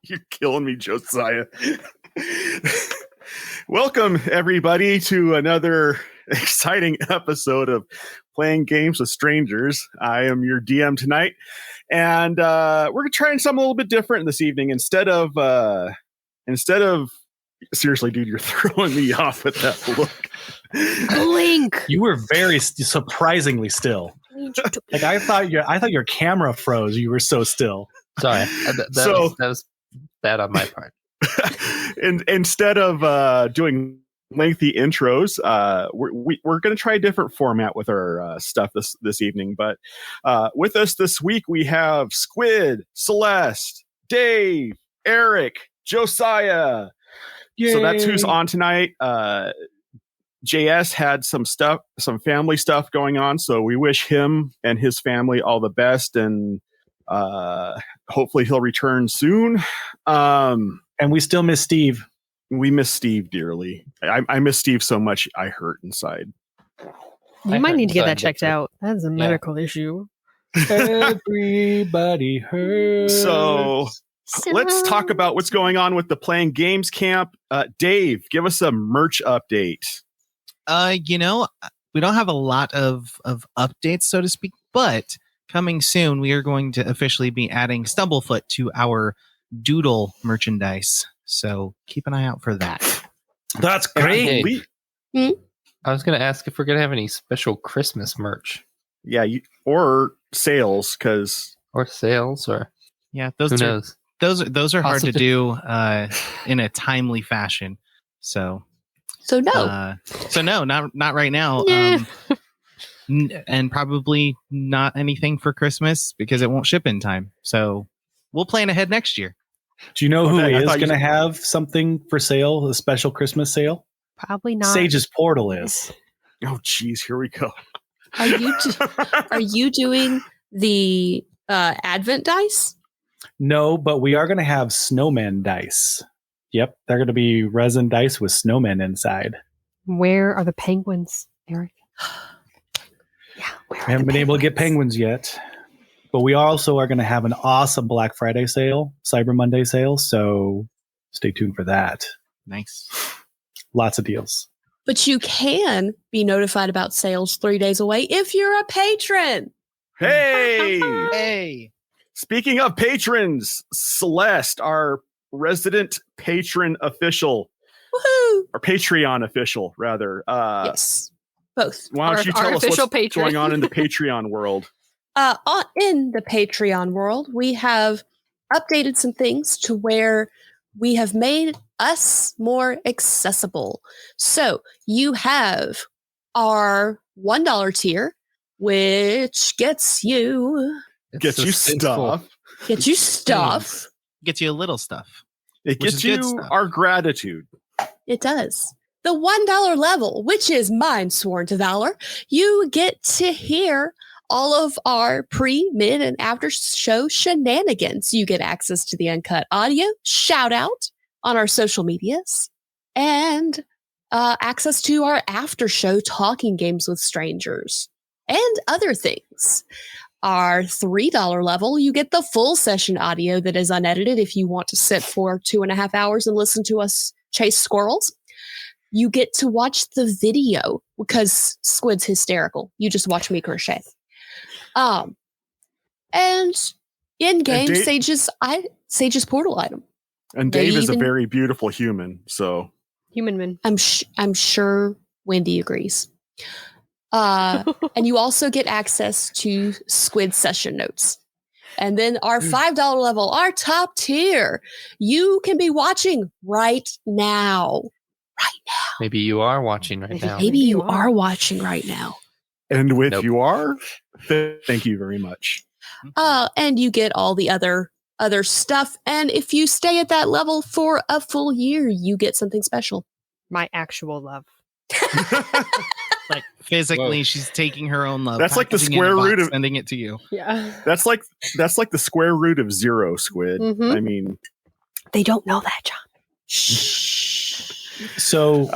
You're killing me, Josiah. Welcome, everybody, to another exciting episode of Playing Games with Strangers. I am your DM tonight, and we're trying something a little bit different this evening. Instead of seriously, dude, you're throwing me off with that look. Blink. You were very surprisingly still. Like I thought your camera froze. You were so still. Sorry, that was bad on my part. And instead of doing lengthy intros, we're going to try a different format with our stuff this evening. But with us this week, we have Squid, Celeste, Dave, Eric, Josiah. Yay. So that's who's on tonight. JS had some family stuff going on, so we wish him and his family all the best, and hopefully he'll return soon. And we still miss Steve. We miss Steve dearly. I miss Steve so much I hurt inside. You might need to get that checked out. That's a medical issue. Everybody hurts. So let's talk about what's going on with the Playing Games camp. Dave, give us a merch update. We don't have a lot of updates, so to speak, but coming soon, we are going to officially be adding Stumblefoot to our Doodle merchandise. So keep an eye out for that. That's great. I was going to ask if we're going to have any special Christmas merch. Yeah, or sales, or sales, or those who knows? Those are hard to do in a timely fashion. So no, not right now. Yeah. And probably not anything for Christmas because it won't ship in time. So we'll plan ahead next year. Do you know who is going to have something for sale? A special Christmas sale? Probably not. Sage's Portal is. Oh, geez, here we go. Are you doing the Advent dice? No, but we are going to have snowman dice. Yep, they're going to be resin dice with snowmen inside. Where are the penguins, Eric? We haven't been able to get penguins yet. But we also are going to have an awesome Black Friday sale, Cyber Monday sale. So stay tuned for that. Nice. Lots of deals. But you can be notified about sales 3 days away if you're a patron. Hey! Hey! Speaking of patrons, Celeste, our resident patron official. Woohoo! Or Patreon official, rather. Yes, both. Why don't you tell us what's going on in the Patreon world? In the Patreon world, we have updated some things to where we have made us more accessible. So you have our $1 tier, which gets you stuff. Gets you stuff. Gets you a little stuff. It gets you our gratitude. It does. The $1 level, which is mine sworn to valor, you get to hear all of our pre, mid, and after show shenanigans. You get access to the uncut audio, shout out on our social medias, and access to our after show talking games with strangers and other things. Our $3 level, you get the full session audio that is unedited if you want to sit for 2.5 hours and listen to us chase squirrels. You get to watch the video because Squid's hysterical. You just watch me crochet. And in game, Sage's portal item. And Dave is a very beautiful human, so human man. I'm sure Wendy agrees. And you also get access to Squid session notes. And then our $5 level, our top tier, you can be watching right now. Maybe you are watching right now. Maybe you are watching right now. And you are, thank you very much. And you get all the other stuff. And if you stay at that level for a full year, you get something special. My actual love. Like physically, she's taking her own love. That's like the square root of sending it to you. Yeah. That's like the square root of 0, Squid. Mm-hmm. I mean, they don't know that, John. So,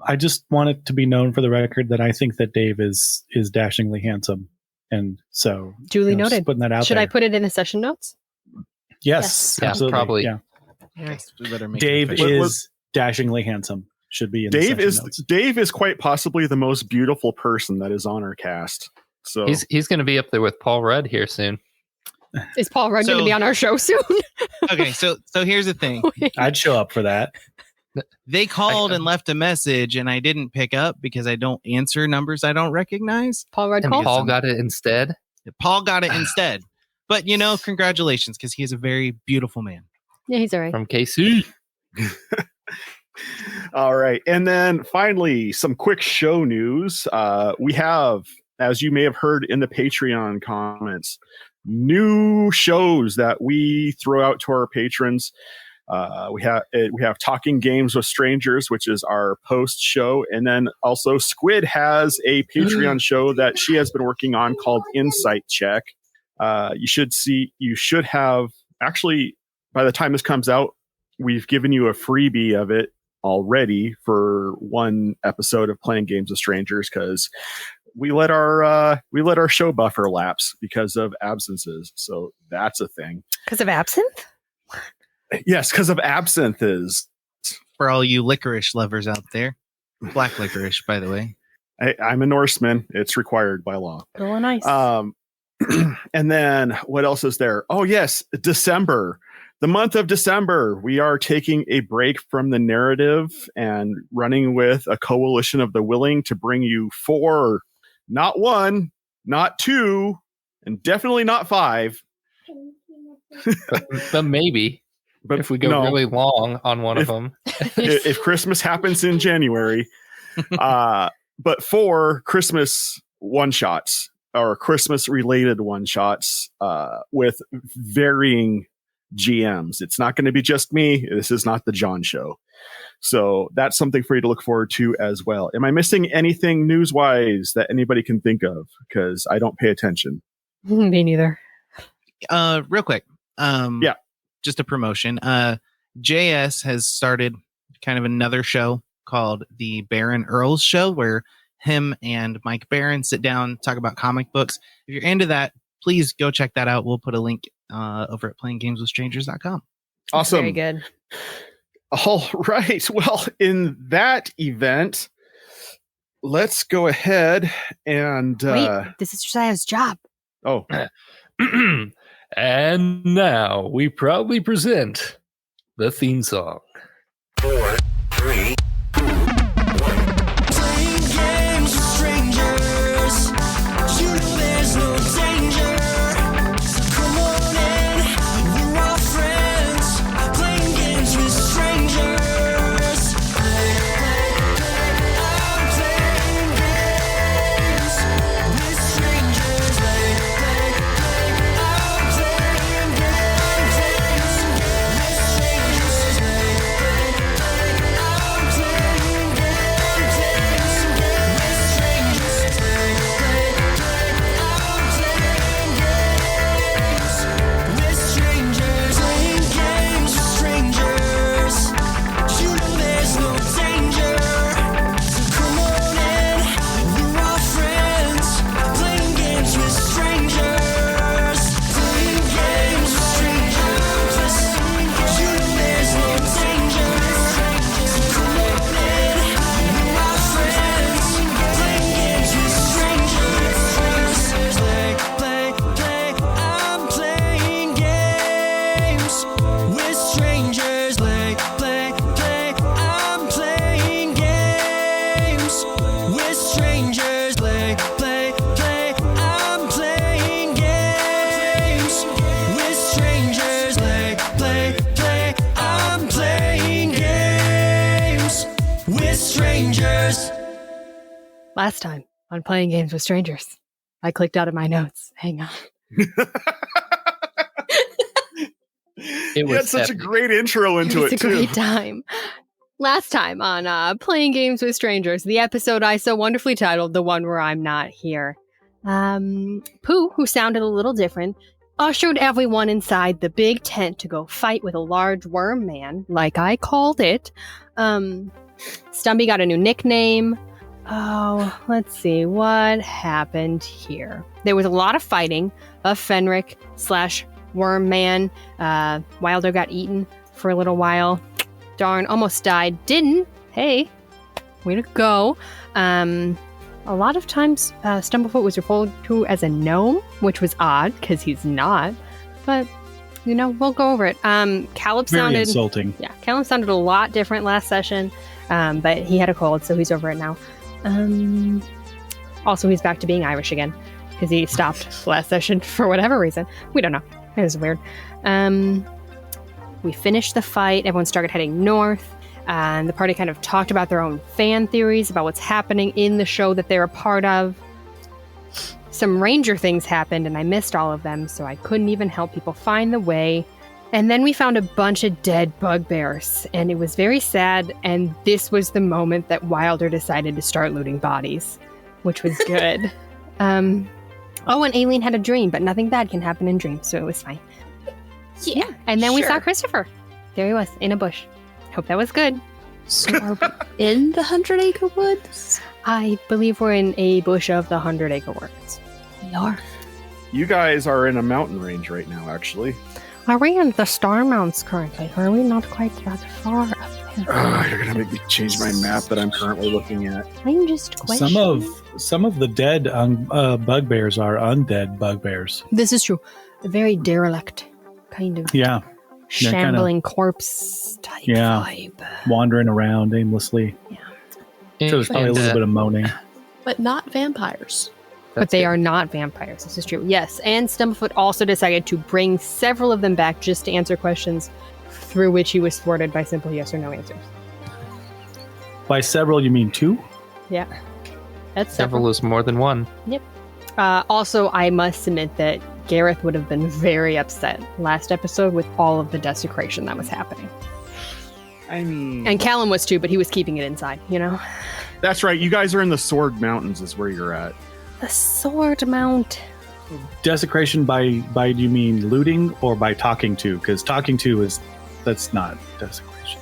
I just want it to be known for the record that I think that Dave is dashingly handsome, and so duly noted. Putting that out Should there. I put it in the session notes? Yes, Yeah, absolutely. probably. Yeah. Yes, we better make Dave it official. is dashingly handsome. Should be in the Dave session notes. Dave is quite possibly the most beautiful person that is on our cast. So He's going to be up there with Paul Rudd here soon. Is Paul Rudd going to So- be on our show soon? Okay, so here's the thing. I'd show up for that. They called and left a message, and I didn't pick up because I don't answer numbers I don't recognize. Paul Rudd And called? Paul got it instead. Paul got it instead. But, congratulations, because he is a very beautiful man. Yeah, he's all right. From KC. all right. And then finally, some quick show news. We have, as you may have heard in the Patreon comments, new shows that we throw out to our patrons. We have Talking Games with Strangers, which is our post show, and then also Squid has a Patreon show that she has been working on called Insight Check. You should have actually, by the time this comes out, we've given you a freebie of it already for one episode of Playing Games with Strangers, because we let our show buffer lapse because of absences. So that's a thing. Because of absinthe? Yes, because of absinthes. For all you licorice lovers out there. Black licorice, by the way. I'm a Norseman. It's required by law. Oh, nice. And then what else is there? Oh, yes, December. The month of December, we are taking a break from the narrative and running with a coalition of the willing to bring you 4, not 1, not 2, and definitely not 5. But maybe. But If we go no, really long on one of them. if Christmas happens in January, but 4 Christmas one-shots or Christmas-related one-shots with varying GMs. It's not going to be just me. This is not the John show. So that's something for you to look forward to as well. Am I missing anything news-wise that anybody can think of? Because I don't pay attention. Me neither. Real quick. Yeah. Just a promotion. JS has started kind of another show called the Baron Earls Show, where him and Mike Barron sit down, talk about comic books. If you're into that, please go check that out. We'll put a link over at playinggameswithstrangers.com. Awesome. Very good. All right. Well, in that event, let's go ahead and Wait, this is Josiah's job. oh, And now we proudly present the theme song. 4, 3, 2, 1. Playing games with strangers. You know there's no danger. So come on in, we're all friends. Playing games with strangers. I'm playing games with strangers. I'm playing games with strangers. Last time on Playing Games with Strangers, I clicked out of my notes. Hang on. you had such a epic. great intro into It's it a too. great time. Last time on Playing Games with Strangers, the episode I so wonderfully titled The One Where I'm Not Here. Pooh, who sounded a little different, ushered everyone inside the big tent to go fight with a large worm man, like I called it. Stumby got a new nickname. Oh, let's see what happened here. There was a lot of fighting of Fenric / worm man. Wilder got eaten for a little while. Darn, almost died. Didn't. Hey, way to go. A lot of times, Stumblefoot was referred to as a gnome, which was odd because he's not. But, we'll go over it. Caleb Very sounded insulting. Yeah, Caleb sounded a lot different last session, but he had a cold, so he's over it now. Also, he's back to being Irish again because he stopped last session for whatever reason. We don't know. It was weird. We finished the fight. Everyone started heading north. And the party kind of talked about their own fan theories about what's happening in the show that they're a part of. Some ranger things happened, and I missed all of them, so I couldn't even help people find the way. And then we found a bunch of dead bugbears, and it was very sad, and this was the moment that Wilder decided to start looting bodies, which was good. And Aileen had a dream, but nothing bad can happen in dreams, so it was fine. Yeah. And then we saw sure. Christopher. There he was, in a bush. Hope that was good. So are we in the 100 Acre Woods? I believe we're in a bush of the 100 Acre Woods. We are. You guys are in a mountain range right now, actually. Are we in the Star Mounts currently? Or are we not quite that far up there? You're gonna make me change my map that I'm currently looking at. I'm just questioning. Some of the dead bugbears are undead bugbears. This is true. A very derelict kind of Yeah, shambling corpse type vibe. wandering around aimlessly. So there's probably a little bit of moaning. But not vampires. But they are not vampires. This is true. Yes, and Stumblefoot also decided to bring several of them back just to answer questions through which he was thwarted by simple yes or no answers. By several, you mean two? Yeah. That's Several is more than one. Also, I must submit that Gareth would have been very upset last episode with all of the desecration that was happening. I mean, And Callum was too, but he was keeping it inside, that's right. You guys are in the Sword Mountains, is where you're at. The Sword Mount. Desecration by do you mean looting or by talking to? Because talking to that's not desecration.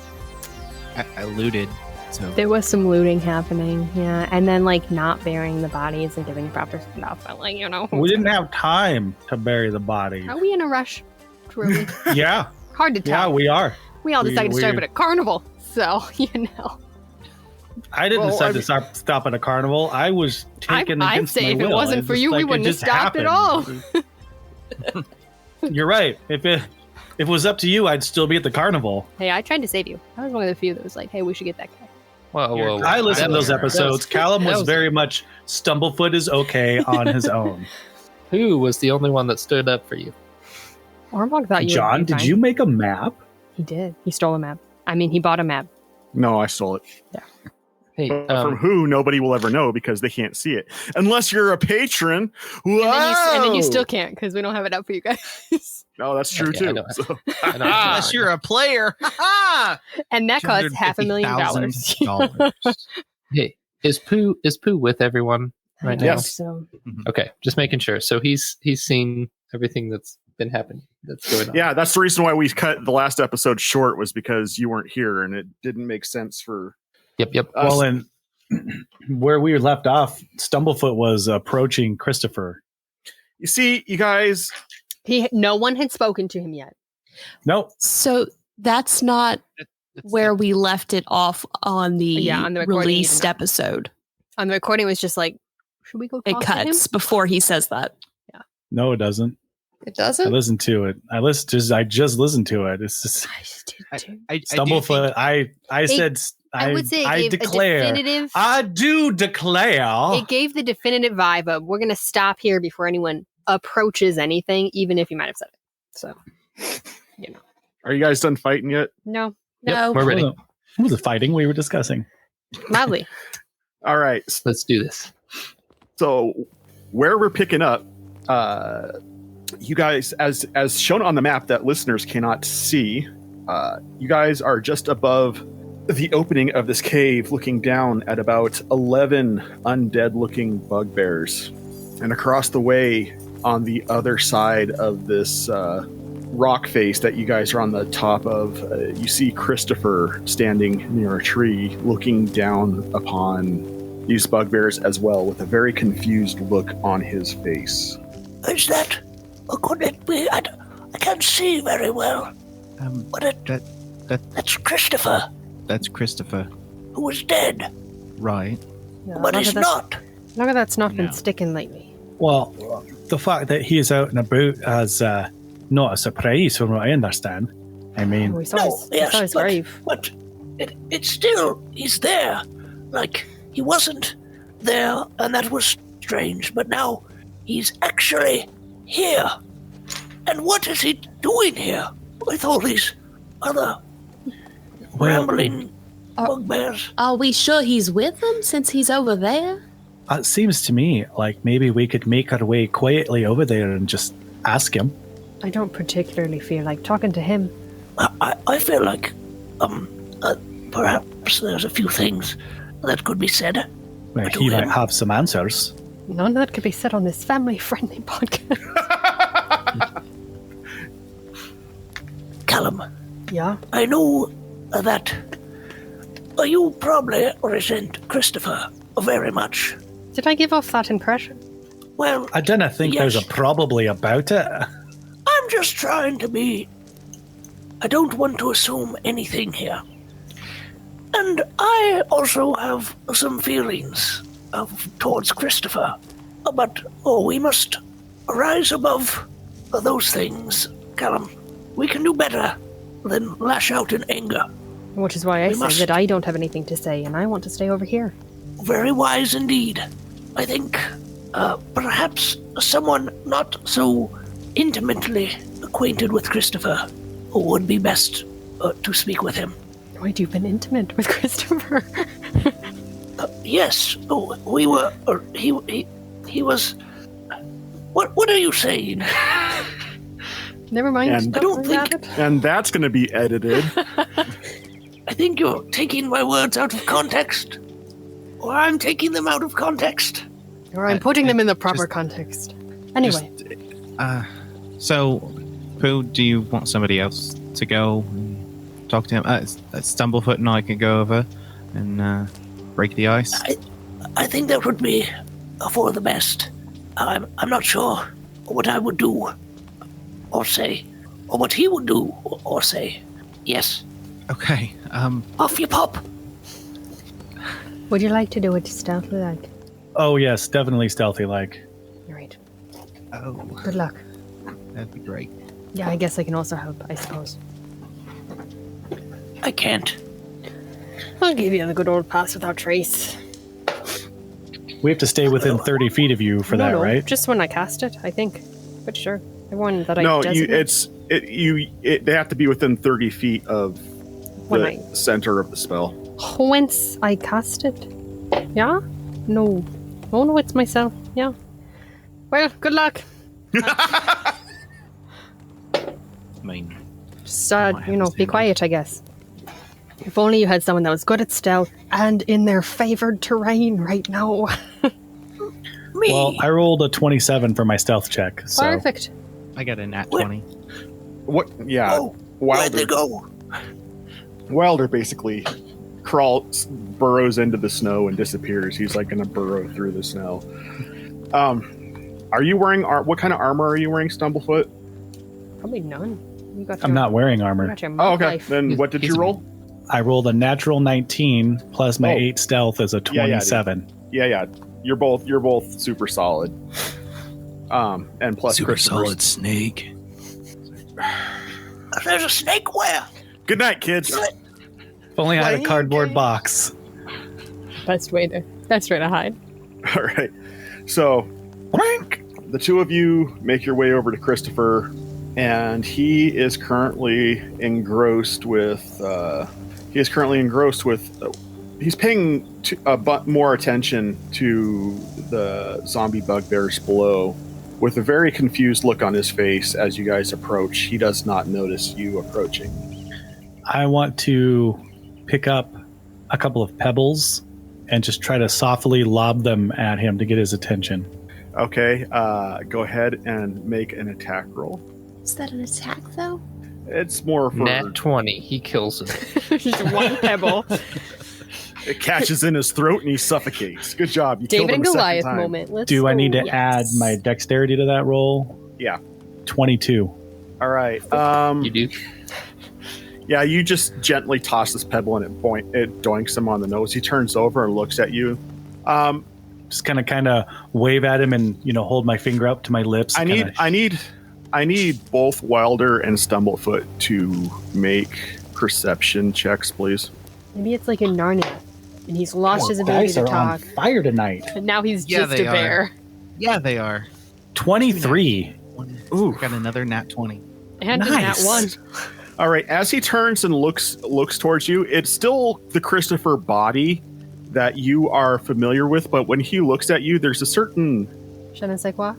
I looted. So There was some looting happening, yeah. And then, not burying the bodies and giving proper stuff. But, We didn't have time to bury the body. Are we in a rush? Truly. Yeah, Hard to yeah, tell. we are. We all decided to start we- at a carnival. So, I didn't decide to stop at a carnival. I was taken I'd against say my if it will. wasn't It's for just you, we it wouldn't have just stopped at all. happened. You're right. If it was up to you, I'd still be at the carnival. Hey, I tried to save you. I was one of the few that was like, hey, we should get that guy. Whoa. I listened to those That episodes. Callum was that very much Stumblefoot is okay on his own. Who was the only one that stood up for you? Ormog thought you John, would be did fine. you make a map? He did. He stole a map. I mean, he bought a map. No, I stole it. Hey, But from who, nobody will ever know because they can't see it. Unless you're a patron. Whoa! And then you still can't because we don't have it up for you guys. Oh, that's true, Yeah, I too. know. So- unless you're a player. And that costs $500,000. $250,000. hey, is Pooh with everyone right now? Yes. So Okay, just making sure. So he's seen everything that's been happening. That's going on. Yeah, that's the reason why we cut the last episode short was because you weren't here and it didn't make sense for Yep. us. Well, and where we were left off, Stumblefoot was approaching Christopher. You see, you guys, no one had spoken to him yet. Nope. So that's not It's where we left it off on the, Yeah, on the recording, you released did not. episode. On the recording, it was just like, should we go It talk to him? cuts before he says that. No, it doesn't. It I doesn't? listened to it. I just listened to it. It's just I just did I- too. I do Stumblefoot. I said I would say I it gave declare. a definitive. I do declare. It gave the definitive vibe of we're going to stop here before anyone approaches anything, even if you might have said it. So, are you guys done fighting yet? no, No. We're ready. What was the fighting we were discussing? loudly. All right. Let's do this. So where we're picking up, you guys, as shown on the map that listeners cannot see, you guys are just above the opening of this cave, looking down at about 11 undead-looking bugbears. And across the way, on the other side of this rock face that you guys are on the top of, you see Christopher standing near a tree, looking down upon these bugbears as well, with a very confused look on his face. Is that? I can't can't see very well. But that's Christopher, That's Christopher. who was dead, Right. Yeah, but he's not. Long as that's not No. been sticking lately. Well, the fact that he is out and about is not a surprise from what I understand. I mean, We saw No, his, yes, we saw his but, grave. but it's still, he's there. Like, he wasn't there, and that was strange, but now he's actually here. And what is he doing here with all these other rambling bugbears? Are we sure he's with them since he's over there? it seems to me like maybe we could make our way quietly over there and just ask him. I don't particularly feel like talking to him. I feel like, perhaps there's a few things that could be said. Like, to he might him. have some answers. None of that could be said on this family-friendly podcast. Callum, Yeah? I know that you probably resent Christopher very much. Did I give off that impression? Well, I didn't think there's a Yes. probably about it. I'm just trying to be... I don't want to assume anything here. And I also have some feelings towards Christopher. But, we must rise above those things, Callum. We can do better than lash out in anger. Which is why I We say must- that I don't have anything to say and I want to stay over here. Very wise indeed. I think perhaps someone not so intimately acquainted with Christopher would be best to speak with him. Wait, you've been intimate with Christopher? Yes, we were. He was. What are you saying? Never mind. And- I don't worry think- about it. And that's going to be edited. I think you're taking my words out of context, or I'm taking them out of context. Or I'm putting them in the proper just- context. Anyway, So, Pooh, do you want somebody else to go and talk to him? Stumblefoot and I could go over and break the ice. I think that would be for the best. I'm not sure what I would do or say, or what he would do or say. Yes, Okay. off you pop. would you like to do it stealthily like? Oh, yes, definitely stealthy-like. You're right. Oh, Good luck. that'd be great. Yeah, I guess I can also help, I suppose. I can't. I'll give you the good old pass without trace. We have to stay within 30 feet of you for that, No, right? just when I cast it, I think. But sure. Everyone that I No, designate. they have to be within 30 feet of When the I- center of the spell. Whence I cast it? Yeah? No. Oh no, it's myself. Yeah. Well, good luck. I mean, Just, Might have to be stand quiet, I guess. If only you had someone that was good at stealth and in their favored terrain right now. Me. Well, I rolled a 27 for my stealth check, so Perfect. I got a nat What? 20. What? Yeah, Oh, where'd they Wilder. go? Wilder basically burrows into the snow and disappears. He's like going to burrow through the snow. Are you wearing what kind of armor are you wearing, Stumblefoot? Probably none. You got I'm not wearing You armor. got your Oh, mug okay. life. Then what did He's- you roll? I rolled a natural 19 plus my Oh. 8 stealth is a Yeah, yeah, dude. 27. Yeah. You're both super solid. And plus Christopher's- snake. There's a snake where? Good night, kids. If only I had a cardboard box. Best way to hide. All right. So, the two of you make your way over to Christopher, and he is currently engrossed with. He's paying more attention to the zombie bugbears below, with a very confused look on his face as you guys approach. He does not notice you approaching. I want to pick up a couple of pebbles and just try to softly lob them at him to get his attention. Okay. Go ahead and make an attack roll. Is that an attack, though? It's more for Nat 20. He kills him. Just one pebble. it catches in his throat and he suffocates. Good job. You killed David him and a second Goliath time. moment. Let's Do I go. need to Yes. add my dexterity to that roll? Yeah. 22. All All right. You do. Yeah, you just gently toss this pebble and it doinks him on the nose. He turns over and looks at you. Just kind of wave at him and hold my finger up to my lips. I need both Wilder and Stumblefoot to make perception checks, please. Maybe it's like in Narnia, and he's lost his ability Guys to are talk. on fire tonight. And now he's Yeah, just they a are. bear. Yeah, they are. 23. Ooh, got another nat 20. And Nice. that one. All right, as he turns and looks towards you, it's still the Christopher body that you are familiar with, but when he looks at you, there's a certain Je ne sais quoi?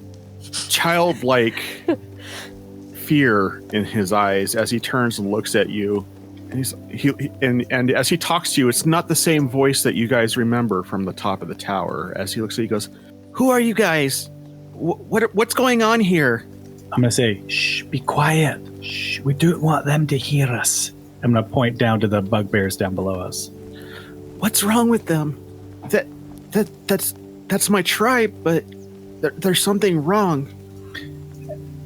childlike fear in his eyes as he turns and looks at you. And and as he talks to you, it's not the same voice that you guys remember from the top of the tower. As he looks at you, he goes, "Who are you guys? What's going on here?" I'm going to say, shh, be quiet. Shh, we don't want them to hear us. I'm going to point down to the bugbears down below us. What's wrong with them? That's my tribe, but there's something wrong.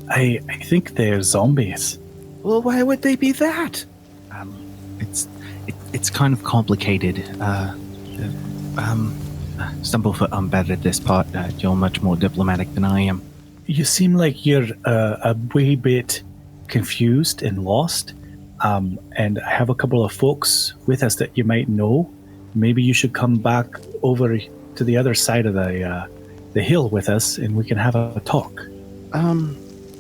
I think they're zombies. Well, why would they be that? It's kind of complicated. Stumblefoot, I'm better at this part. You're much more diplomatic than I am. You seem like you're a wee bit confused and lost. And I have a couple of folks with us that you might know. Maybe you should come back over to the other side of the hill with us, and we can have a talk.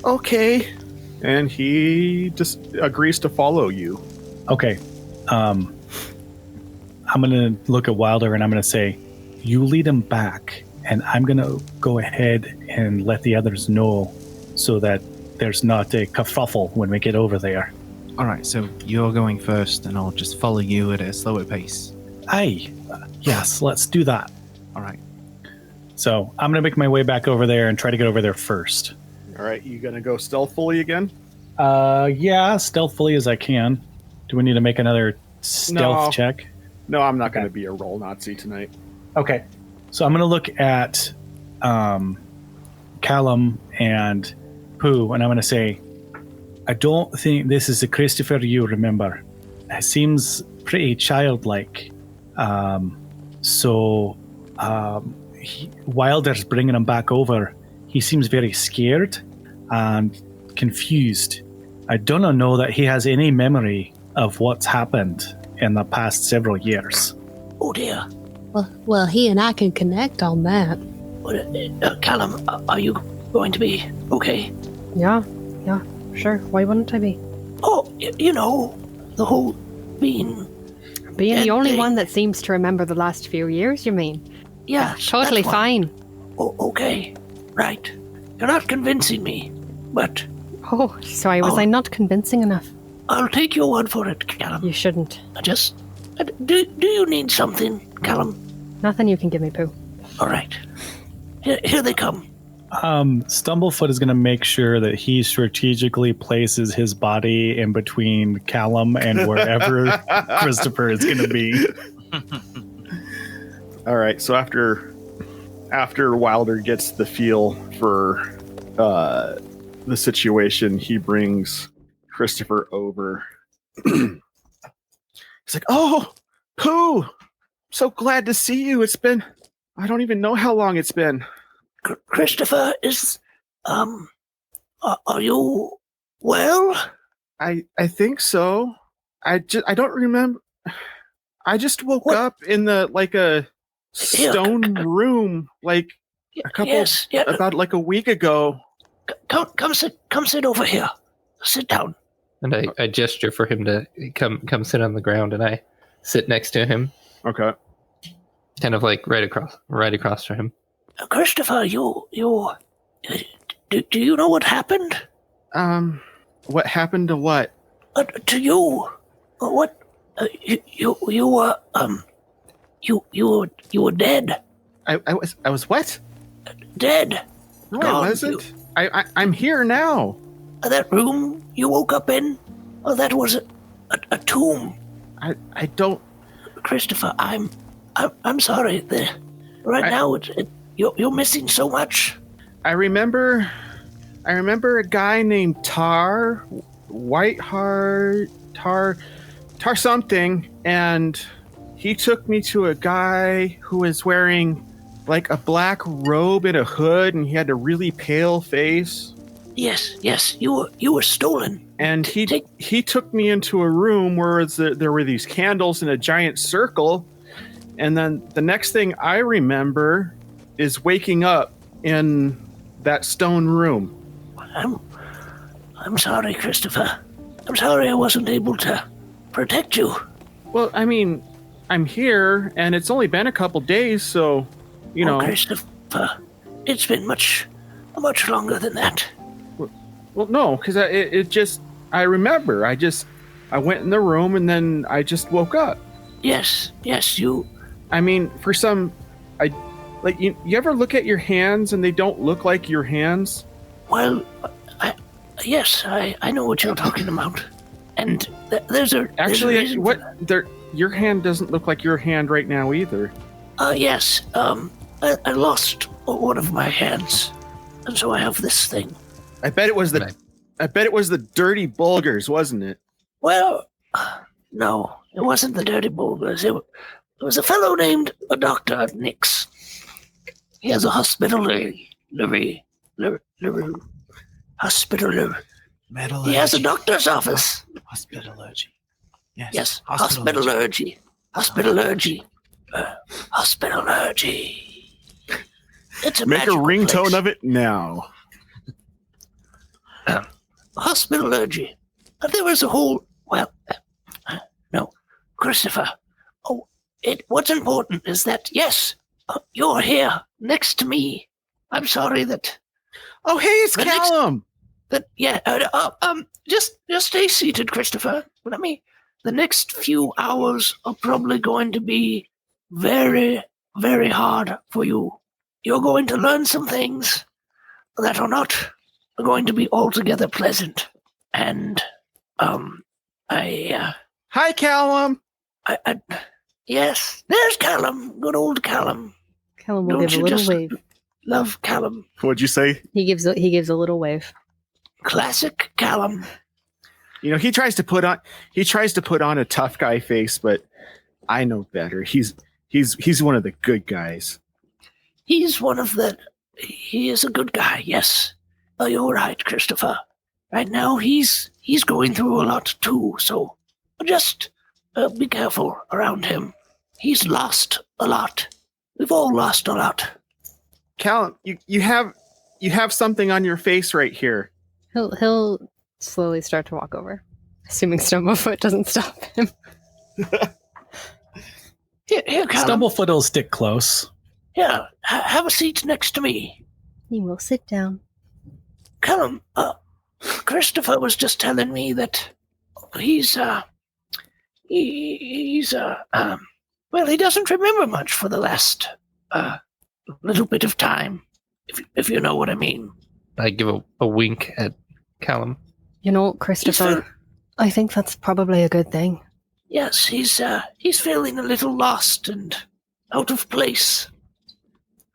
Okay. And he just agrees to follow you. Okay. I'm going to look at Wilder and I'm going to say, you lead him back, and I'm going to go ahead and let the others know so that there's not a kerfuffle when we get over there. All right, so you're going first, and I'll just follow you at a slower pace. Aye. Yes, let's do that. All right. So I'm going to make my way back over there and try to get over there first. All right, you gonna go stealthily again? Yeah, stealthily as I can. Do we need to make another stealth check? No, I'm not gonna be a roll Nazi tonight. Okay. So I'm going to look at Callum and Pooh, and I'm going to say, I don't think this is the Christopher you remember. It seems pretty childlike. Wilder's bringing him back over. He seems very scared and confused. I don't know that he has any memory of what's happened in the past several years. Oh dear. Well, he and I can connect on that. Callum, are you going to be okay? Yeah, sure. Why wouldn't I be? Oh, you know, the whole being the only thing. one that seems to remember the last few years, you mean? Yeah, Totally that's what- fine. Oh, okay, right. You're not convincing me, but Oh, sorry, was Oh. I not convincing enough? I'll take your word for it, Callum. You shouldn't. Do you need something, Callum? Nothing you can give me, Pooh. All right. Here they come. Stumblefoot is going to make sure that he strategically places his body in between Callum and wherever Christopher is going to be. All right, so after Wilder gets the feel for the situation, he brings Christopher over. He's like, "Oh, Pooh, so glad to see you. It's been, I don't even know how long it's been." Christopher is, are you well? I think so. I don't remember. I just woke What? up in a stone room like a couple Yes, yeah. about like a week ago. Come sit over here. Sit down. And I gesture for him to come sit on the ground, and I sit next to him, Okay. kind of like right across from him. Christopher, do you know what happened? What happened to what? To you? What? You were dead. I was what? Dead. No, Gone. I wasn't. I'm here now. That room you woke up in? Oh, that was a tomb. I don't. Christopher, I'm sorry. Now you're missing so much. I remember I remember a guy named Tar something, and he took me to a guy who was wearing like a black robe and a hood, and he had a really pale face. Yes, you were stolen. And he took me into a room where there were these candles in a giant circle, and then the next thing I remember is waking up in that stone room. I'm sorry, Christopher. I'm sorry I wasn't able to protect you. Well, I mean, I'm here, and it's only been a couple days, so, you know. Christopher, it's been much longer than that. Well, no, because I remember. I went in the room, and then I just woke up. Yes, you... I mean, you ever look at your hands, and they don't look like your hands? Well, yes, I know what you're talking about. And there's a reason for that. Your hand doesn't look like your hand right now either. Yes. I lost one of my hands, and so I have this thing. I bet it was the dirty bulgars, wasn't it? Well, no, it wasn't the dirty bulgars. It was a fellow named Dr. Nix. He has a hospitalary. He has a doctor's office. Hospitalurgy. Yes, hospitalurgy. Hospitalurgy. It's a Make a magical ringtone place. of it now. Hospitalurgy. There was a whole... Well, no. Christopher. Oh, what's important is that, yes, you're here next to me. I'm sorry that... Oh, hey, it's Callum! Just stay seated, Christopher. The next few hours are probably going to be very, very hard for you. You're going to learn some things that are not going to be altogether pleasant. And, Hi, Callum! Yes, there's Callum. Good old Callum. Callum will Don't give a you little just wave. love Callum? What'd you say? He gives a little wave. Classic Callum. You know, he tries to put on a tough guy face, but I know better. He's one of the good guys. He is a good guy, yes. Oh, you're right, Christopher. Right now, he's going through a lot too, so just be careful around him. He's lost a lot. We've all lost a lot. Callum, you have something on your face right here. He'll slowly start to walk over, assuming Stumblefoot doesn't stop him. Here, Callum. Stumblefoot will stick close. Yeah, have a seat next to me. He will sit down. Callum, Christopher was just telling me that he doesn't remember much for the last little bit of time, if you know what I mean. I give a wink at Callum. You know, Christopher, I think that's probably a good thing. Yes, he's feeling a little lost and out of place.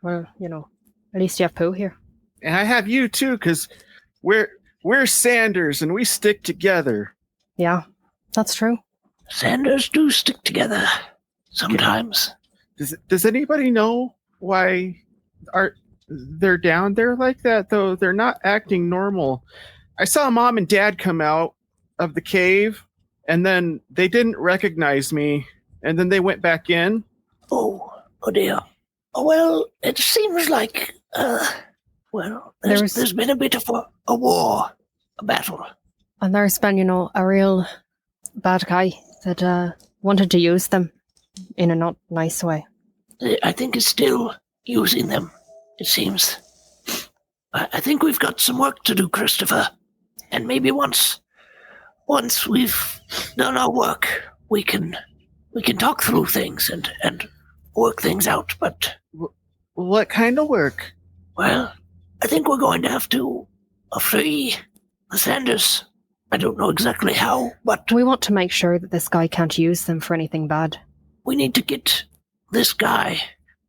Well, you know, at least you have Pooh here. And I have you too, because we're Sanders and we stick together. Yeah, that's true. Sanders do stick together sometimes. Does anybody know why they're down there like that, though? They're not acting normal. I saw Mom and Dad come out of the cave, and then they didn't recognize me, and then they went back in. Oh dear. Well, it seems like, there's been a bit of a war, a battle. And there's been, you know, a real bad guy that wanted to use them in a not nice way. I think it's still using them, it seems. I think we've got some work to do, Christopher. And maybe once we've done our work, we can talk through things and work things out. But what kind of work? Well, I think we're going to have to free the Sanders. I don't know exactly how, but we want to make sure that this guy can't use them for anything bad. We need to get this guy.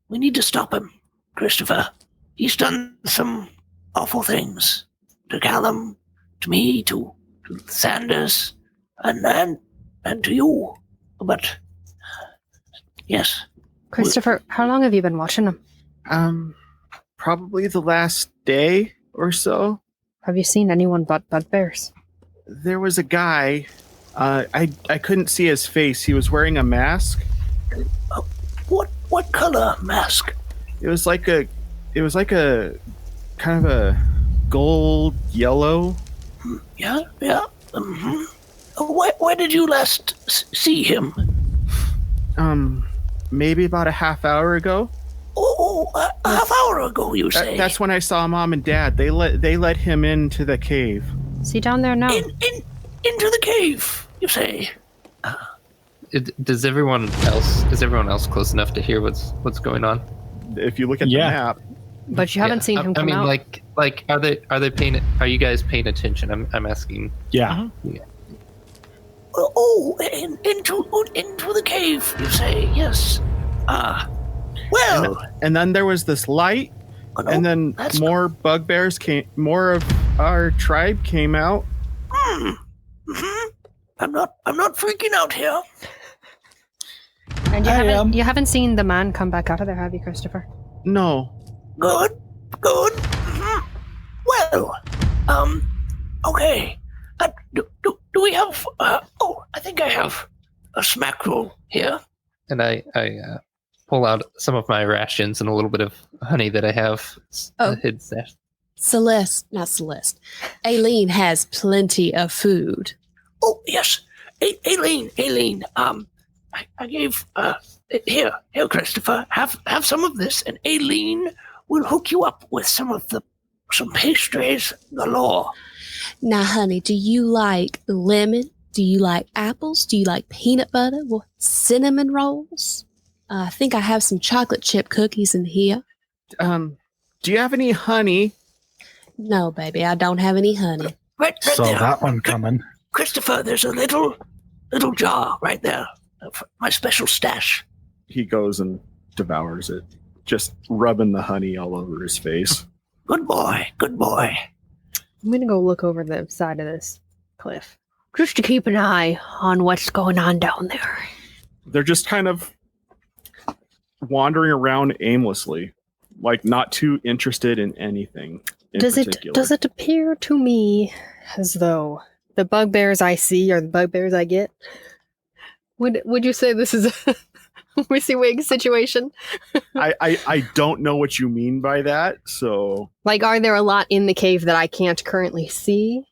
We need to stop him, Christopher. He's done some awful things. Callum, to me, to Sanders, and to you. But yes, Christopher, how long have you been watching them? Probably the last day or so. Have you seen anyone but bugbears? There was a guy. I couldn't see his face. He was wearing a mask. What color mask? It was like a kind of a gold yellow. Yeah. Mm-hmm. Where did you last see him? Maybe about a half hour ago. A half hour ago, you say? That's when I saw Mom and Dad. They let him into the cave. Is he down there now? Into the cave, you say? Is everyone else close enough to hear what's going on? If you look at the map. But you haven't seen him come out. like are you guys paying attention? I'm asking. Yeah. Into the cave, you say? Yes. Well. And then there was this light, and then more bugbears came. More of our tribe came out. Mm-hmm. I'm not freaking out here. And you haven't seen the man come back out of there, have you, Christopher? No. Good. Mm-hmm. Well, okay. Do we have? I think I have a smack roll here. And I pull out some of my rations and a little bit of honey that I have hidden stash. Aileen has plenty of food. Oh yes, Aileen. I gave here, Christopher. Have some of this, and Aileen will hook you up with some pastries galore. Now, honey, do you like lemon? Do you like apples? Do you like peanut butter? Well, cinnamon rolls? I think I have some chocolate chip cookies in here. Do you have any honey? No, baby, I don't have any honey. Right Saw there. that one coming. Christopher, there's a little jar right there of my special stash. He goes and devours it, just rubbing the honey all over his face. Good boy. I'm going to go look over the side of this cliff, just to keep an eye on what's going on down there. They're just kind of wandering around aimlessly, like not too interested in anything in particular. Does it appear to me as though the bugbears I see are the bugbears I get? Would you say this is a WYSIWYG situation? I don't know what you mean by that, so... Like, are there a lot in the cave that I can't currently see?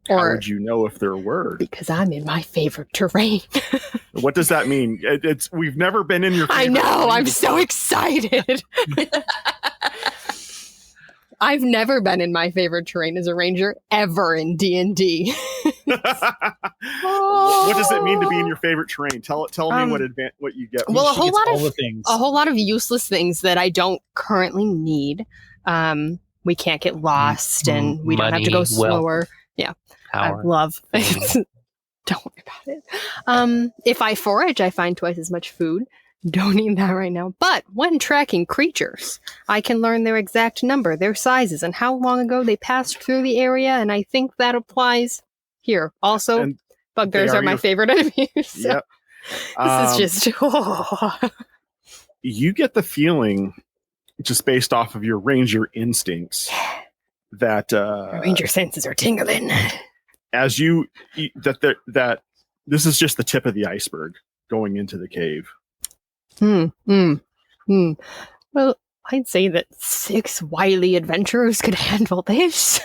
Or how would you know if there were? Because I'm in my favorite terrain. What does that mean? We've never been in your favorite I know, terrain I'm before. so excited. I've never been in my favorite terrain as a ranger ever in D&D. What does it mean to be in your favorite terrain? Tell me what you get. Well, a She whole gets lot of useless things that I don't currently need. We can't get lost, and we don't have to go slower. Yeah, Power. I love. Don't worry about it. If I forage, I find twice as much food. Don't need that right now. But when tracking creatures, I can learn their exact number, their sizes, and how long ago they passed through the area, and I think that applies here. Also, And bugbears are my favorite enemies. So Yep. this is just... You get the feeling, just based off of your ranger instincts, that My ranger senses are tingling. as that this is just the tip of the iceberg going into the cave. Well, I'd say that 6 wily adventurers could handle this.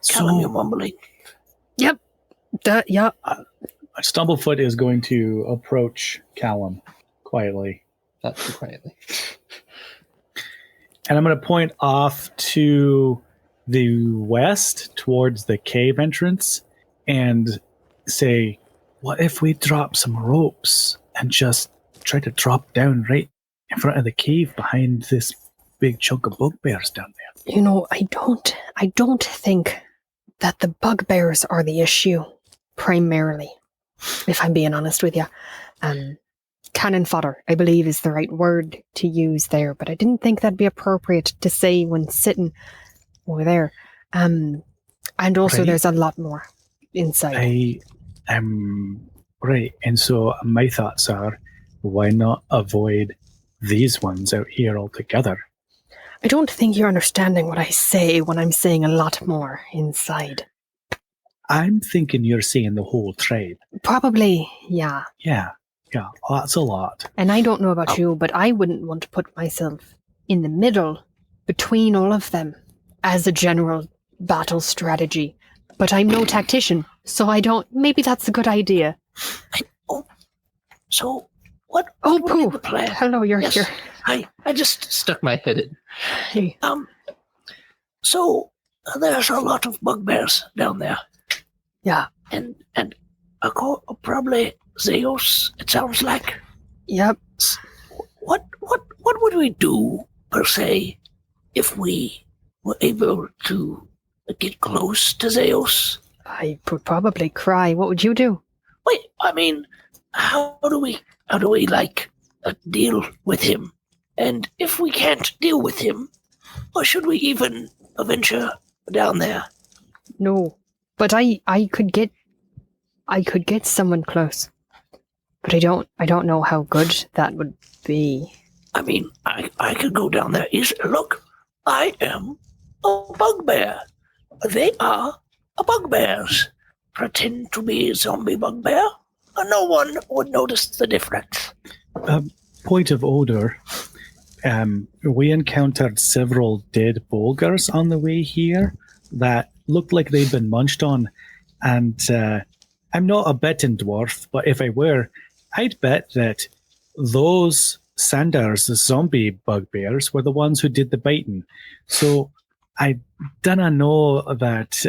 Callum, you're mumbling. Yep. Yeah. Stumblefoot is going to approach Callum quietly. Not too quietly. And I'm going to point off to the west towards the cave entrance and say, what if we drop some ropes and just try to drop down right in front of the cave behind this big chunk of bugbears down there? You know, I don't think that the bugbears are the issue primarily, if I'm being honest with you. Cannon fodder, I believe, is the right word to use there, but I didn't think that'd be appropriate to say when sitting over there. And also Right. there's a lot more inside. I right, and so my thoughts are, why not avoid these ones out here altogether? I don't think you're understanding what I say when I'm saying a lot more inside. I'm thinking you're saying the whole tribe. Probably, yeah. Yeah, that's a lot. And I don't know about you, but I wouldn't want to put myself in the middle between all of them as a general battle strategy. But I'm no tactician, so I don't... Maybe that's a good idea. So, what? Oh, what would be Pooh. the plan? Hello, you're Yes, here. I just Stuck my head in. Hey. So there's a lot of bugbears down there, Yeah. and probably Zeus. It sounds like. Yep. What would we do per se if we were able to get close to Zeus? I would probably cry. What would you do? Wait, I mean, how do we deal with him? And if we can't deal with him, or should we even venture down there? No. But I could get someone close. But I don't know how good that would be. I mean, I could go down there. Look, I am a bugbear. They are bugbears. Pretend to be a zombie bugbear, and no one would notice the difference. Point of order. We encountered several dead bulgars on the way here that looked like they'd been munched on. And I'm not a betting dwarf, but if I were, I'd bet that those Sanders, the zombie bugbears, were the ones who did the biting. So I don't know that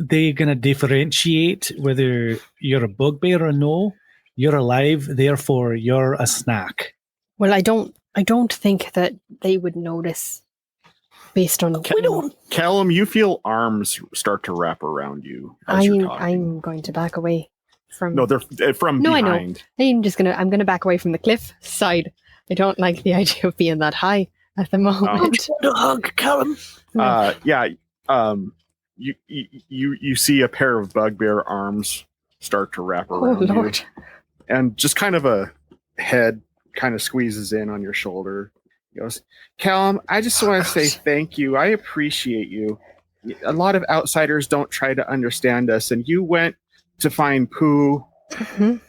they're going to differentiate whether you're a bugbear or no. You're alive, therefore you're a snack. Well, I don't think that they would notice based on... We don't. Callum, you feel arms start to wrap around you as you're talking. I'm going to back away from... No, they're from No, behind. I know. I'm gonna back away from the cliff side. I don't like the idea of being that high at the moment. The hug, Callum. You see a pair of bugbear arms start to wrap Oh, around you, Lord. and just kind of a head kind of squeezes in on your shoulder. He goes, Callum, I just want to say thank you. I appreciate you. A lot of outsiders don't try to understand us, and you went to find Pooh,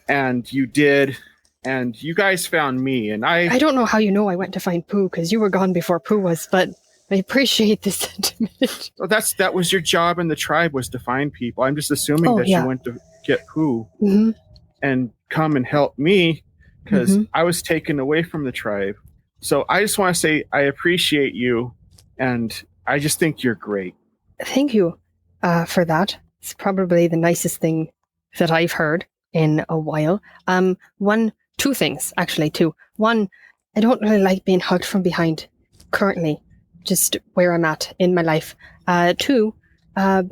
and you did, and you guys found me, and I I don't know how you know I went to find Pooh, because you were gone before Pooh was, but I appreciate the sentiment. Well, that was your job in the tribe, was to find people. I'm just assuming that yeah. you went to get Pooh Mm-hmm. and come and help me, because I was taken away from the tribe. So I just want to say I appreciate you, and I just think you're great. Thank you for that. It's probably the nicest thing that I've heard in a while. Two things, actually, two. One, I don't really like being hugged from behind currently, just where I'm at in my life. Two, I'm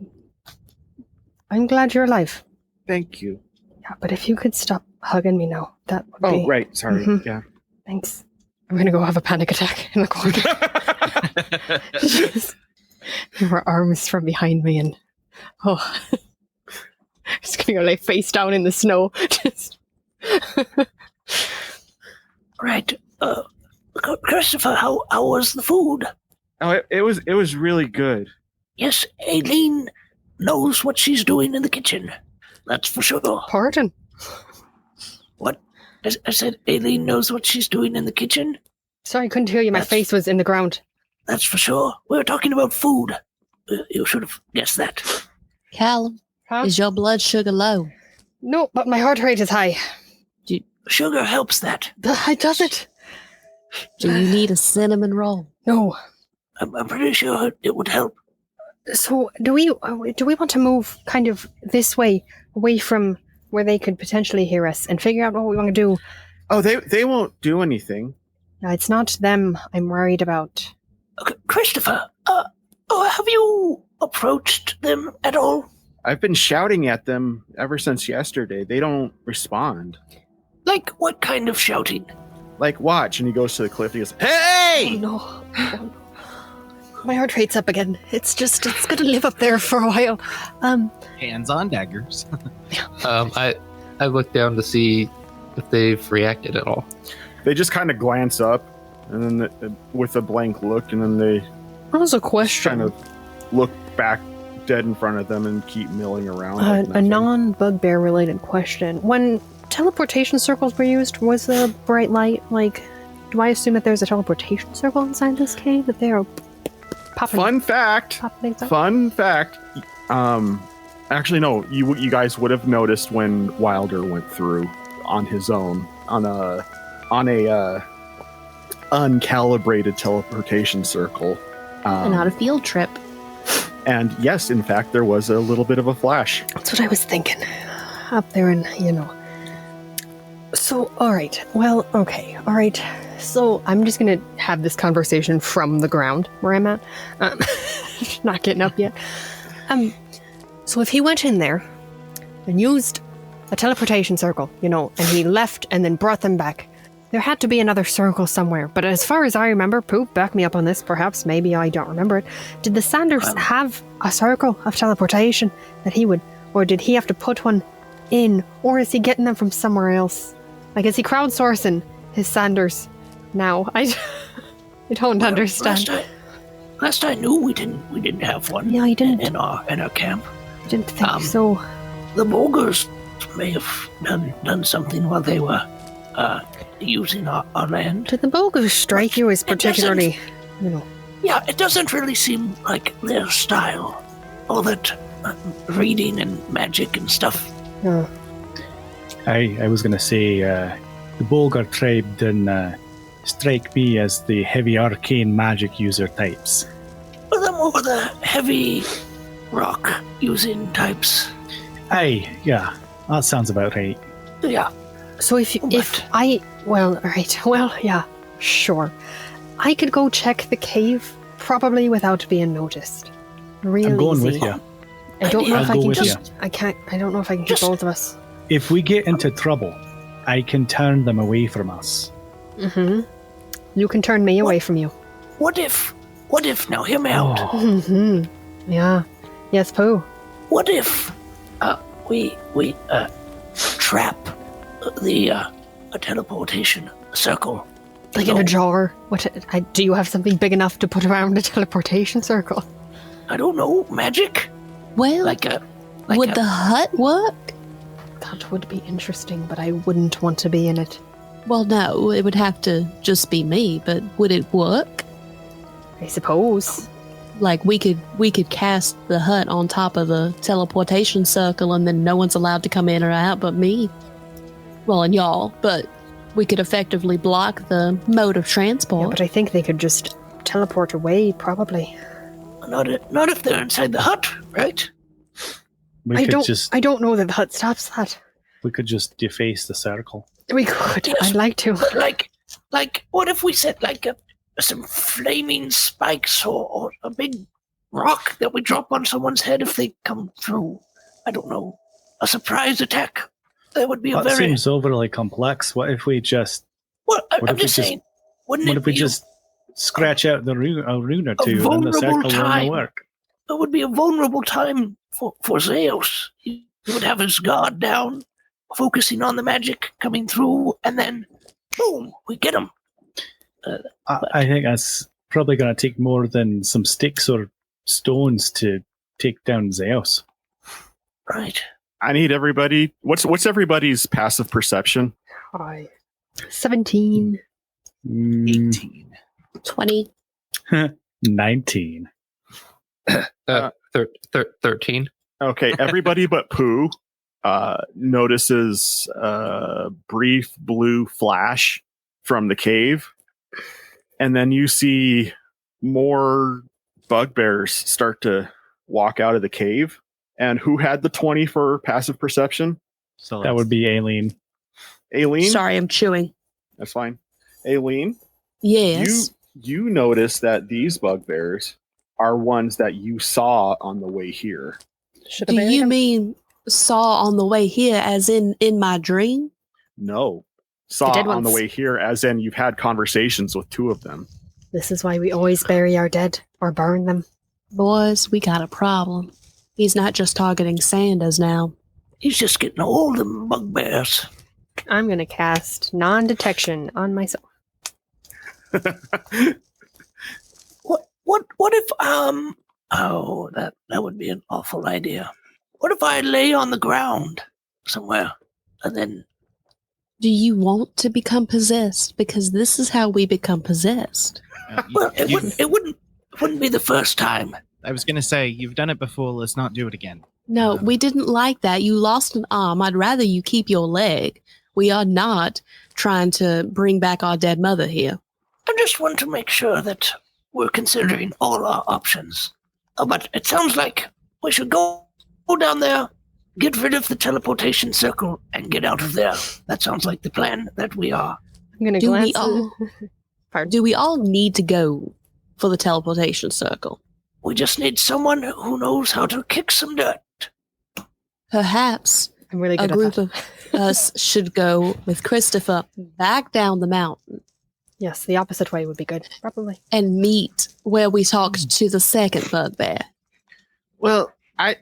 glad you're alive. Thank you. Yeah, but if you could stop hugging me now, that would be... Oh, right. Sorry. Mhm. Yeah. Thanks. I'm going to go have a panic attack in the corner. There were arms from behind me and... Oh. I'm just going to go lay face down in the snow. Just... Right. Christopher, how was the food? Oh, it was really good. Yes, Aileen knows what she's doing in the kitchen. That's for sure. Pardon? What? I said Aileen knows what she's doing in the kitchen? Sorry, I couldn't hear you. My face was in the ground. That's for sure. We were talking about food. You should have guessed that. Callum, Huh? is your blood sugar low? No, but my heart rate is high. Sugar helps that. It does it. Do you need a cinnamon roll? No. I'm pretty sure it would help. So, do we want to move kind of this way, away from where they could potentially hear us, and figure out what we want to do? Oh, they won't do anything. No, it's not them I'm worried about. Christopher, have you approached them at all? I've been shouting at them ever since yesterday. They don't respond. Like, what kind of shouting? Like, watch. And he goes to the cliff. He goes, hey! No. My heart rate's up again. It's gonna live up there for a while. Hands on daggers. I look down to see if they've reacted at all. They just kind of glance up, and then with a blank look, and then they That was a question. kind of look back dead in front of them and keep milling around. like A nothing. non-bugbear related question. When teleportation circles were used, was the bright light, like, do I assume that there's a teleportation circle inside this cave that they are popping? Fun fact. Popping things up? Fun fact. Actually, no. You guys would have noticed when Wilder went through on his own on a uncalibrated teleportation circle. And not a field trip. And yes, in fact, there was a little bit of a flash. That's what I was thinking. Up there and, So, alright. Well, okay. Alright. So, I'm just gonna have this conversation from the ground where I'm at. Not getting up yet. So if he went in there and used a teleportation circle, and he left and then brought them back, there had to be another circle somewhere. But as far as I remember, Poop, back me up on this, perhaps, maybe I don't remember it. Did the Sanders have a circle of teleportation that he would, or did he have to put one in, or is he getting them from somewhere else? Like, is he crowdsourcing his Sanders now? I don't understand. Last I knew, we didn't have one. Yeah, he didn't. in our camp. I didn't think so. The Bulgars may have done something while they were using our land. Did the Bulgars strike you as particularly, Yeah, it doesn't really seem like their style. All that reading and magic and stuff. I was going to say the Bulgar tribe didn't strike me as the heavy arcane magic user types. Well, they're more the heavy rock using types. Aye, yeah, that sounds about right. Yeah. So yeah, sure. I could go check the cave, probably without being noticed. Real I'm going easy. with you. I don't know I'll if I go can with just. I can't. I don't know if I can get both of us. If we get into trouble, I can turn them away from us. Mm-hmm. You can turn me away from you. What if? Now, hear me out. Mm-hmm. Yeah. Yes, Pooh. What if we trap a teleportation circle? Like in a jar. Do you have something big enough to put around a teleportation circle? I don't know, magic? Well, would the hut work? That would be interesting, but I wouldn't want to be in it. Well, no, it would have to just be me, but would it work? I suppose. Like, we could cast the hut on top of a teleportation circle and then no one's allowed to come in or out but me. Well, and y'all, but we could effectively block the mode of transport. Yeah, but I think they could just teleport away, probably. Not if they're inside the hut, right? I don't know that the hut stops that. We could just deface the circle. We could. Yes, I'd like to. But like, what if we set some flaming spikes or a big rock that we drop on someone's head if they come through? I don't know. A surprise attack. That would be That very. seems overly complex. What if we just? Well, what I'm if we just saying. What Wouldn't it if we be just scratch out a rune or two, and then the vulnerable circle will time. only work? It would be a vulnerable time for Zeus. He would have his guard down, focusing on the magic coming through, and then, boom, we get him. I think that's probably going to take more than some sticks or stones to take down Zeus. Right. I need everybody. What's everybody's passive perception? Hi. 17. 18. 20. 19. 13. Okay, everybody but Pooh notices a brief blue flash from the cave, and then you see more bugbears start to walk out of the cave. And who had the 20 for passive perception? So that would be Aileen. Aileen? Sorry, I'm chewing. That's fine. Aileen? Yes. You notice that these bugbears are ones that you saw on the way here. Do you mean saw on the way here as in my dream? No. Saw dead on the ones. way here as in you've had conversations with two of them. This is why we always bury our dead or burn them. Boys, we got a problem. He's not just targeting Sanders now. He's just getting all them bugbears. I'm going to cast non-detection on myself. What if oh, that would be an awful idea. What if I lay on the ground somewhere and then Do you want to become possessed? Because this is how we become possessed. well, it wouldn't be the first time. I was going to say, you've done it before. Let's not do it again. No, we didn't like that. You lost an arm. I'd rather you keep your leg. We are not trying to bring back our dead mother here. I just want to make sure that we're considering all our options. Oh, but it sounds like we should go down there, get rid of the teleportation circle, and get out of there. That sounds like the plan that we are. I'm going to Do we glance. all? Do we all need to go for the teleportation circle? We just need someone who knows how to kick some dirt. Perhaps I'm really a good at group that. of us should go with Christopher back down the mountain Yes, the opposite way would be good, probably. and meet where we talked to the second bugbear. Well, I'm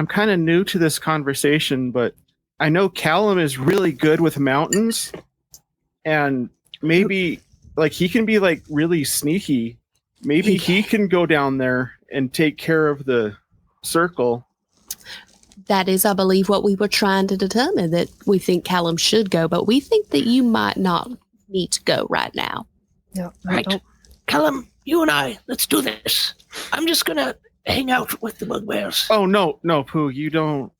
kind of new to this conversation, but I know Callum is really good with mountains, and maybe like he can be like really sneaky. Maybe he can go down there and take care of the circle. That is, I believe, what we were trying to determine, that we think Callum should go, but we think that you might not need to go right now. No, Right. Callum, you and I, let's do this. I'm just gonna hang out with the bugbears. Oh no, Pooh, you don't.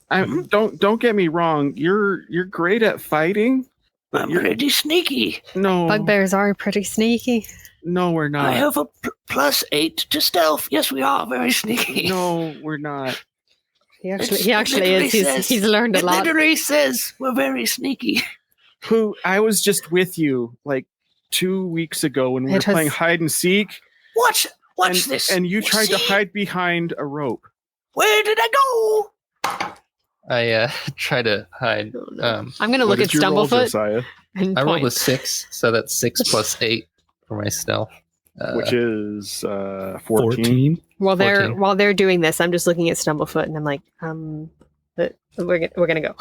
Don't get me wrong. You're great at fighting. But I'm pretty sneaky. No, Bugbears are pretty sneaky. no, we're not. I have a +8 to stealth. Yes, we are very sneaky. No, we're not. He actually is. He's learned a It lot. literally says we're very sneaky. Pooh, I was just with you like 2 weeks ago when we were It has- playing hide and seek. Watch and, this. And you tried to See? hide behind a rope. Where did I go? I try to hide. I'm going to What look at did you roll, Stumblefoot Josiah? and I rolled a point. 6, so that's 6 plus 8 for my stealth. Which is 14. While 14. they're doing this, I'm just looking at Stumblefoot and I'm like, but we're gonna go.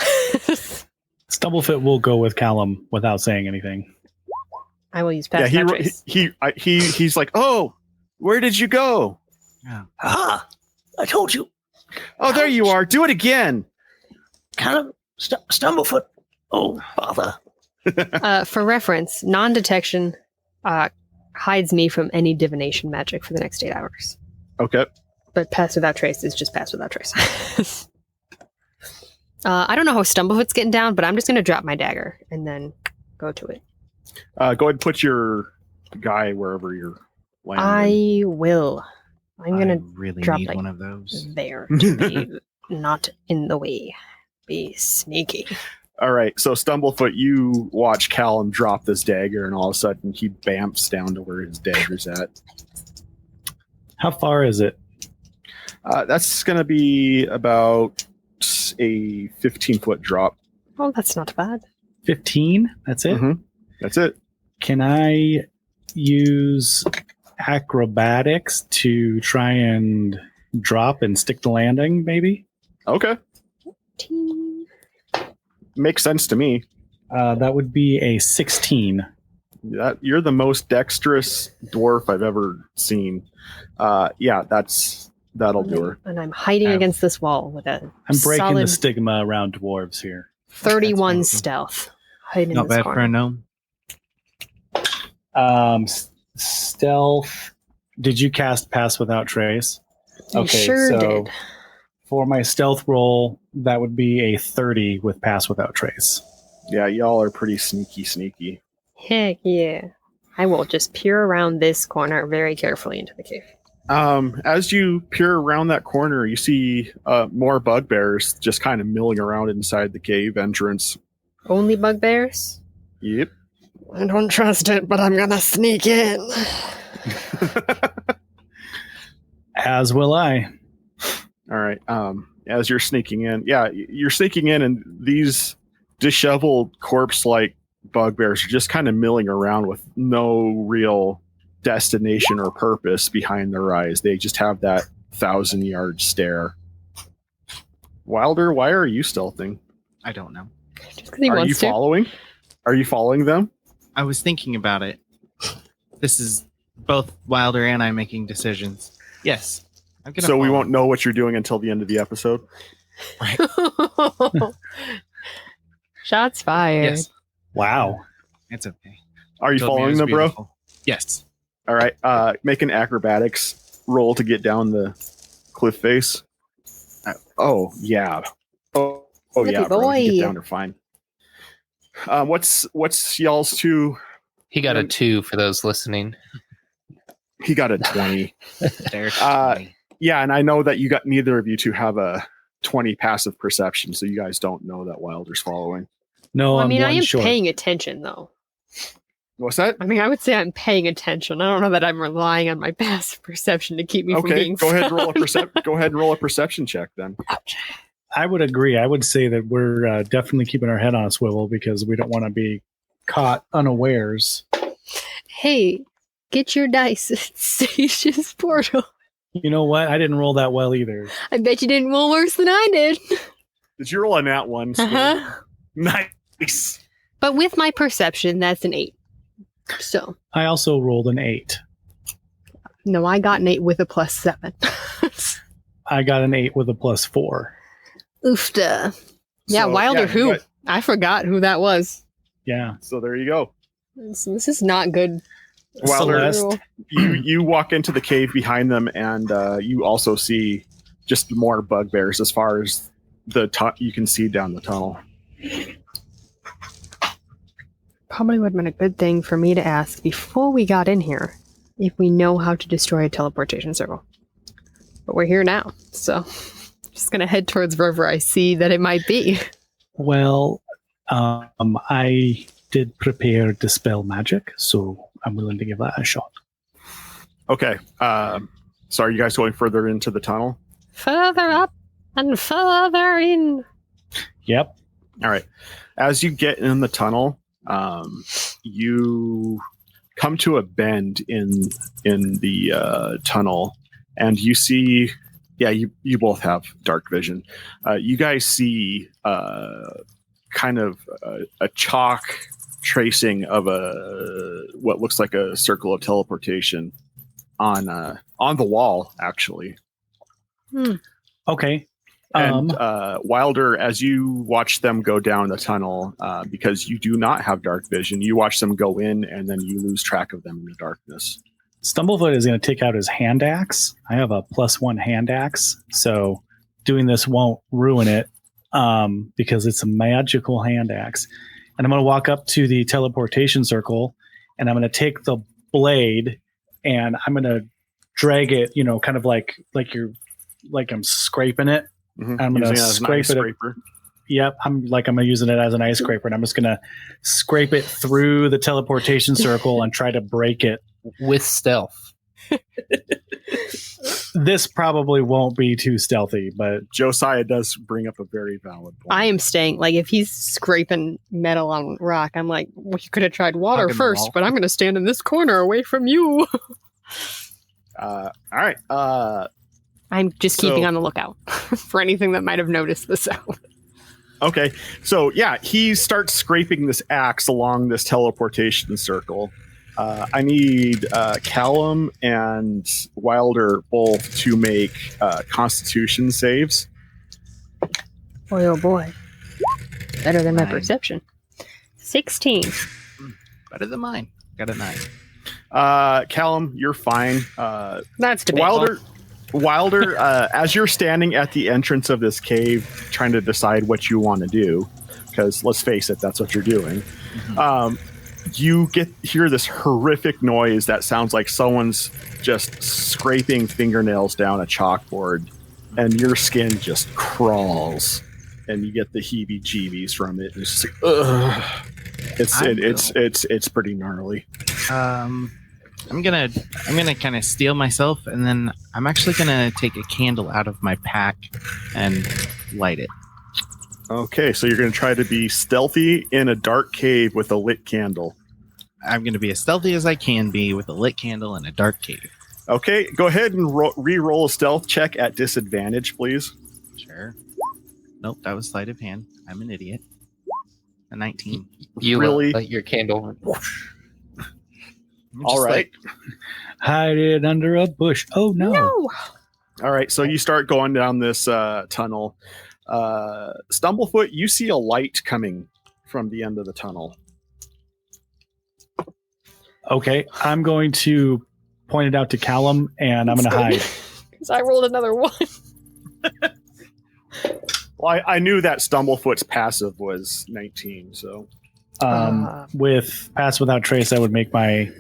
Stumblefoot will go with Callum without saying anything. I will use Yeah, pass without trace. he's like, oh, where did you go? Ah, I told you. Oh, there you are. Do it again. Callum, Stumblefoot. Oh, bother. For reference, non-detection hides me from any divination magic for the next 8 hours. Okay. But pass without trace is just pass without trace. I don't know how Stumblefoot's getting down, but I'm just going to drop my dagger and then go to it. Go ahead and put your guy wherever you're landing. I will. I'm going I to really drop need like one of those. there to be not in the way. Be sneaky. All right. So Stumblefoot, you watch Callum drop this dagger, and all of a sudden he bamps down to where his dagger's at. How far is it? That's going to be about a 15-foot drop. Oh, that's not bad. 15? That's it? Mhm. That's it. Can I use acrobatics to try and drop and stick the landing, maybe? Okay. Makes sense to me. That would be a 16. You're the most dexterous dwarf I've ever seen. Yeah, that'll do her. And I'm hiding Um, against this wall with a I'm breaking solid the stigma around dwarves here. 31 That's awesome. stealth. Hiding in Not this bad corner. for a gnome. Stealth. Did you cast Pass Without Trace? I sure did. For my stealth roll, that would be a 30 with Pass Without Trace. Yeah, y'all are pretty sneaky. Heck yeah. I will just peer around this corner very carefully into the cave. As you peer around that corner, you see more bugbears just kind of milling around inside the cave entrance. Only bugbears? Yep. I don't trust it, but I'm gonna sneak in. As will I. All right. As you're sneaking in, and these disheveled corpse-like bugbears are just kind of milling around with no real destination or purpose behind their eyes. They just have that 1,000-yard stare. Wilder, why are you stealthing? I don't know. Just 'cause he Are you wants to. following? Are you following them? I was thinking about it. This is both Wilder and I making decisions. Yes. I'm gonna So we follow. won't know what you're doing until the end of the episode. Shots fired. Yes. Wow. It's okay. Are you Told me it following was them, bro? beautiful. Yes. All right. Make an acrobatics roll to get down the cliff face. Oh yeah. Oh Flippy yeah, bro. You boy. get down there fine. What's y'all's two? He got a 2 for those listening. He got a 20. There's Yeah, and I know that neither of you two have a 20 passive perception, so you guys don't know that Wilder's following. No, Well, I I'm mean, I one am short. paying attention, though. What's that? I mean, I would say I'm paying attention. I don't know that I'm relying on my passive perception to keep me from Okay, being go ahead and roll a found. Go ahead and roll a perception check then. I would agree. I would say that we're definitely keeping our head on a swivel because we don't want to be caught unawares. Hey, get your dice at Stacia's portal. You know what? I didn't roll that well either. I bet you didn't roll worse than I did. Did you roll on that one? Uh-huh. Nice. But with my perception, that's an 8. So, I also rolled an 8. no, I got an 8 with a +7. I got an 8 with a +4. Oofda. Yeah, So, Wilder you who? got- I forgot who that was. Yeah. So there you go. This is not good. Wilder, Celeste. you walk into the cave behind them, and you also see just more bugbears as far as you can see down the tunnel. Probably would have been a good thing for me to ask before we got in here if we know how to destroy a teleportation circle. But we're here now, so just gonna head towards wherever I see that it might be. Well, I did prepare Dispel Magic, so I'm willing to give that a shot. Okay. So are you guys going further into the tunnel? Further up and further in. Yep. All right. As you get in the tunnel, you come to a bend in the tunnel, and you see. Yeah, you both have dark vision. You guys see kind of a chalk tracing of what looks like a circle of teleportation on the wall, actually. Okay. And Wilder, as you watch them go down the tunnel, because you do not have dark vision, you watch them go in, and then you lose track of them in the darkness. Stumblefoot is going to take out his hand axe. I have a +1 hand axe, so doing this won't ruin it because it's a magical hand axe. And I'm going to walk up to the teleportation circle, and I'm going to take the blade, and I'm going to drag it, kind of like I'm scraping it. Mm-hmm. I'm going to Using it as an scrape ice it. scraper. Yep, I'm using it as an ice scraper, and I'm just going to scrape it through the teleportation circle and try to break it. With stealth. This probably won't be too stealthy, but Josiah does bring up a very valid point. I am staying. Like, if he's scraping metal on rock, I'm like, well, you could have tried water Hugging the first, wall. but I'm going to stand in this corner away from you. All right. I'm just keeping So- on the lookout for anything that might have noticed this out. Okay. So yeah, he starts scraping this axe along this teleportation circle. I need Callum and Wilder both to make Constitution saves. Boy, oh boy. Better than my 9. perception. 16. Better than mine. Got a 9. Callum, you're fine. That's debatable. Wilder, as you're standing at the entrance of this cave, trying to decide what you want to do, because let's face it, that's what you're doing. You hear this horrific noise that sounds like someone's just scraping fingernails down a chalkboard, and your skin just crawls, and you get the heebie-jeebies from it. It's just like, ugh. It's pretty gnarly. I'm gonna kind of steel myself, and then I'm actually gonna take a candle out of my pack and light it. Okay, so you're going to try to be stealthy in a dark cave with a lit candle. I'm going to be as stealthy as I can be with a lit candle in a dark cave. Okay, go ahead and re-roll a stealth check at disadvantage, please. Sure. Nope, that was sleight of hand. I'm an idiot. A 19. You Really? light your candle. All right. Hide it under a bush. Oh, no. All right, so you start going down this tunnel. Stumblefoot, you see a light coming from the end of the tunnel. Okay, I'm going to point it out to Callum, and I'm going to hide. Because I rolled another 1. Well, I knew that Stumblefoot's passive was 19, so... With Pass Without Trace, I would make my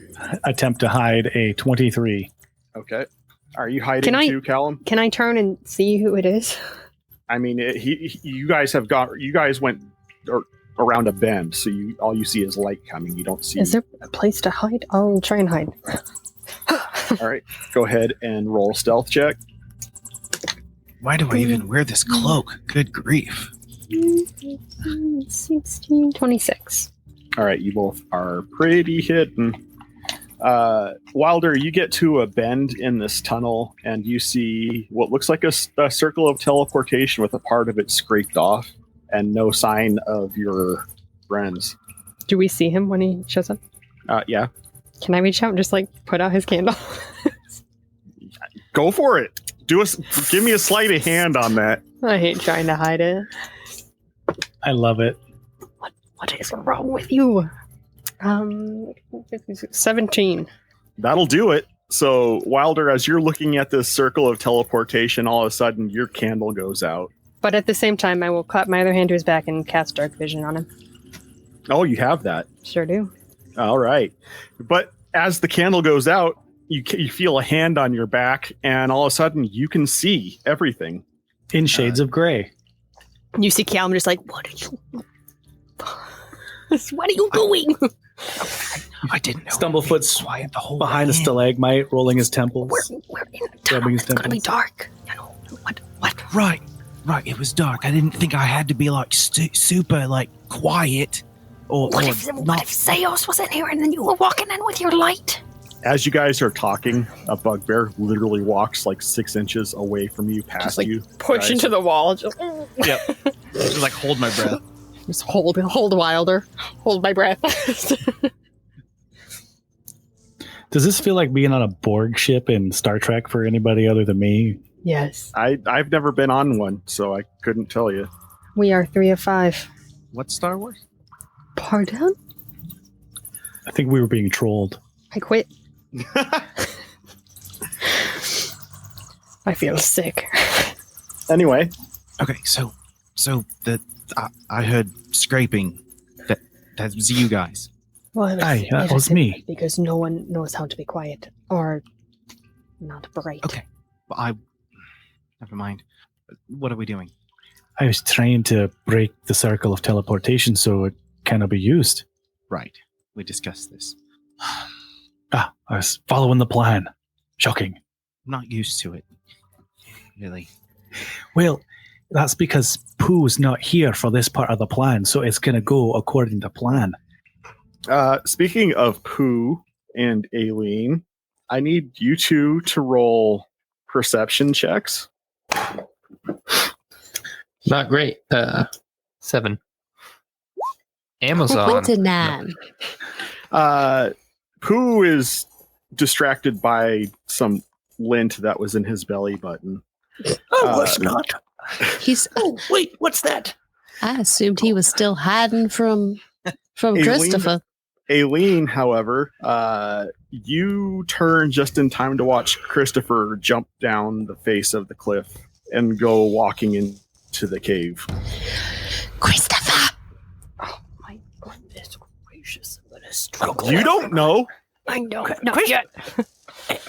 attempt to hide a 23. Okay. Are you hiding too, Callum? Can I turn and see who it is? I mean, you guys went around a bend, so all you see is light coming. You don't see... Is there a place to hide? I'll try and hide. All right, go ahead and roll a stealth check. Why do I even wear this cloak? Good grief. 16, 26. All right, you both are pretty hidden. Wilder, you get to a bend in this tunnel, and you see what looks like a circle of teleportation with a part of it scraped off, and no sign of your friends. Do we see him when he shows up? Yeah. Can I reach out and just put out his candle? Go for it. Give me a sleight of hand on that. I hate trying to hide it. I love it. What is wrong with you? 17. That'll do it. So, Wilder, as you're looking at this circle of teleportation, all of a sudden your candle goes out. But at the same time, I will clap my other hand to his back and cast Dark Vision on him. Oh, you have that. Sure do. All right. But as the candle goes out, you feel a hand on your back, and all of a sudden you can see everything. In shades of gray. You see Callum just what are you... What are you doing? I didn't know. Stumblefoot's behind a stalagmite, rolling his temples. We're in a tunnel. It's going to be dark. What? Right. It was dark. I didn't think I had to be super quiet. What if Zeus was in here and then you were walking in with your light? As you guys are talking, a bugbear literally walks 6 inches away from you, past you. Push guys. into the wall. Just, Yep. Just hold my breath. just hold Wilder. Hold my breath. Does this feel like being on a Borg ship in Star Trek for anybody other than me? Yes. I've never been on one, so I couldn't tell you. We are 3 of 5. What's Star Wars? Pardon? I think we were being trolled. I quit. I feel sick. Anyway. Okay, so I heard scraping. That was you guys. Well, That was me. Because no one knows how to be quiet or not bright. Okay, well, never mind. What are we doing? I was trying to break the circle of teleportation so it cannot be used. Right. We discussed this. I was following the plan. Shocking. I'm not used to it. Really. Well, that's because Pooh's not here for this part of the plan, so it's going to go according to plan. Speaking of Pooh and Aileen, I need you two to roll perception checks. Not great. 7. Amazon. Went to 9. Pooh is distracted by some lint that was in his belly button. Oh, it's not. He's. Oh, wait, what's that? I assumed he was still hiding from Aileen? Christopher. Aileen, however, you turn just in time to watch Christopher jump down the face of the cliff and go walking into the cave. Christopher! Oh my goodness gracious. You don't know. I know. Chris- Not yet.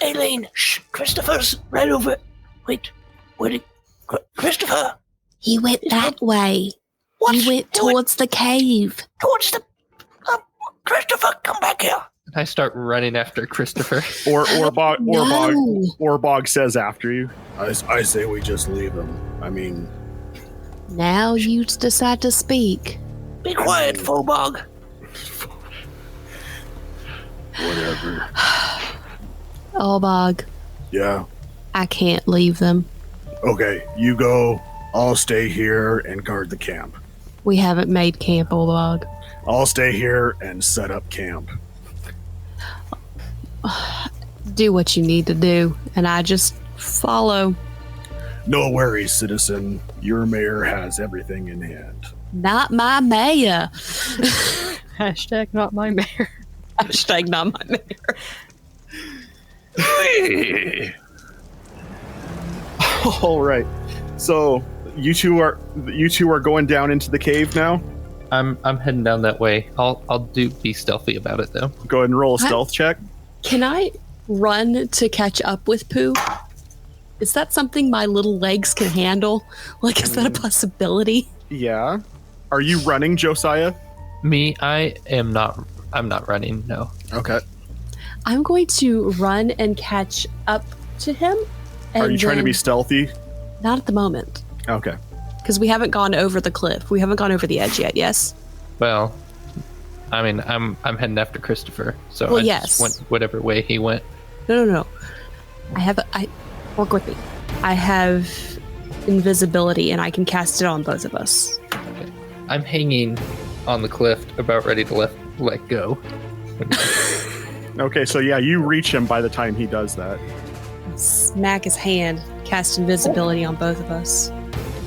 Aileen, shh, Christopher's right over. Wait, where did Christopher? He went that way. What? He went towards the cave. Towards the. Christopher, come back here. I start running after Christopher. Orbog says after you. I say we just leave him. I mean, Now you decide to speak. Be quiet, Phobog. Whatever. Olbog, Yeah. I can't leave them. Okay, you go. I'll stay here and guard the camp. We haven't made camp, Olbog. I'll stay here and set up camp. Do what you need to do, and I just follow. No worries, citizen. Your mayor has everything in hand. Not my mayor. Hashtag not my mayor. Hashtag not my mayor. All right. So you two are going down into the cave now. I'm heading down that way. I'll be stealthy about it though. Go ahead and roll a stealth check. Can I run to catch up with Pooh? Is that something my little legs can handle? Like, is that a possibility? Yeah. Are you running, Josiah? Me, I'm not running, no. Okay. I'm going to run and catch up to him. And Are you trying to be then- stealthy? Not at the moment, Okay. because we haven't gone over the cliff. We haven't gone over the edge yet. Yes. Well, I mean, I'm heading after Christopher, so Well, I yes. just went whatever way he went. No. I work with me. I have invisibility, and I can cast it on both of us. I'm hanging on the cliff, about ready to let go. Okay, so yeah, you reach him by the time he does that. Smack his hand. Cast invisibility on both of us.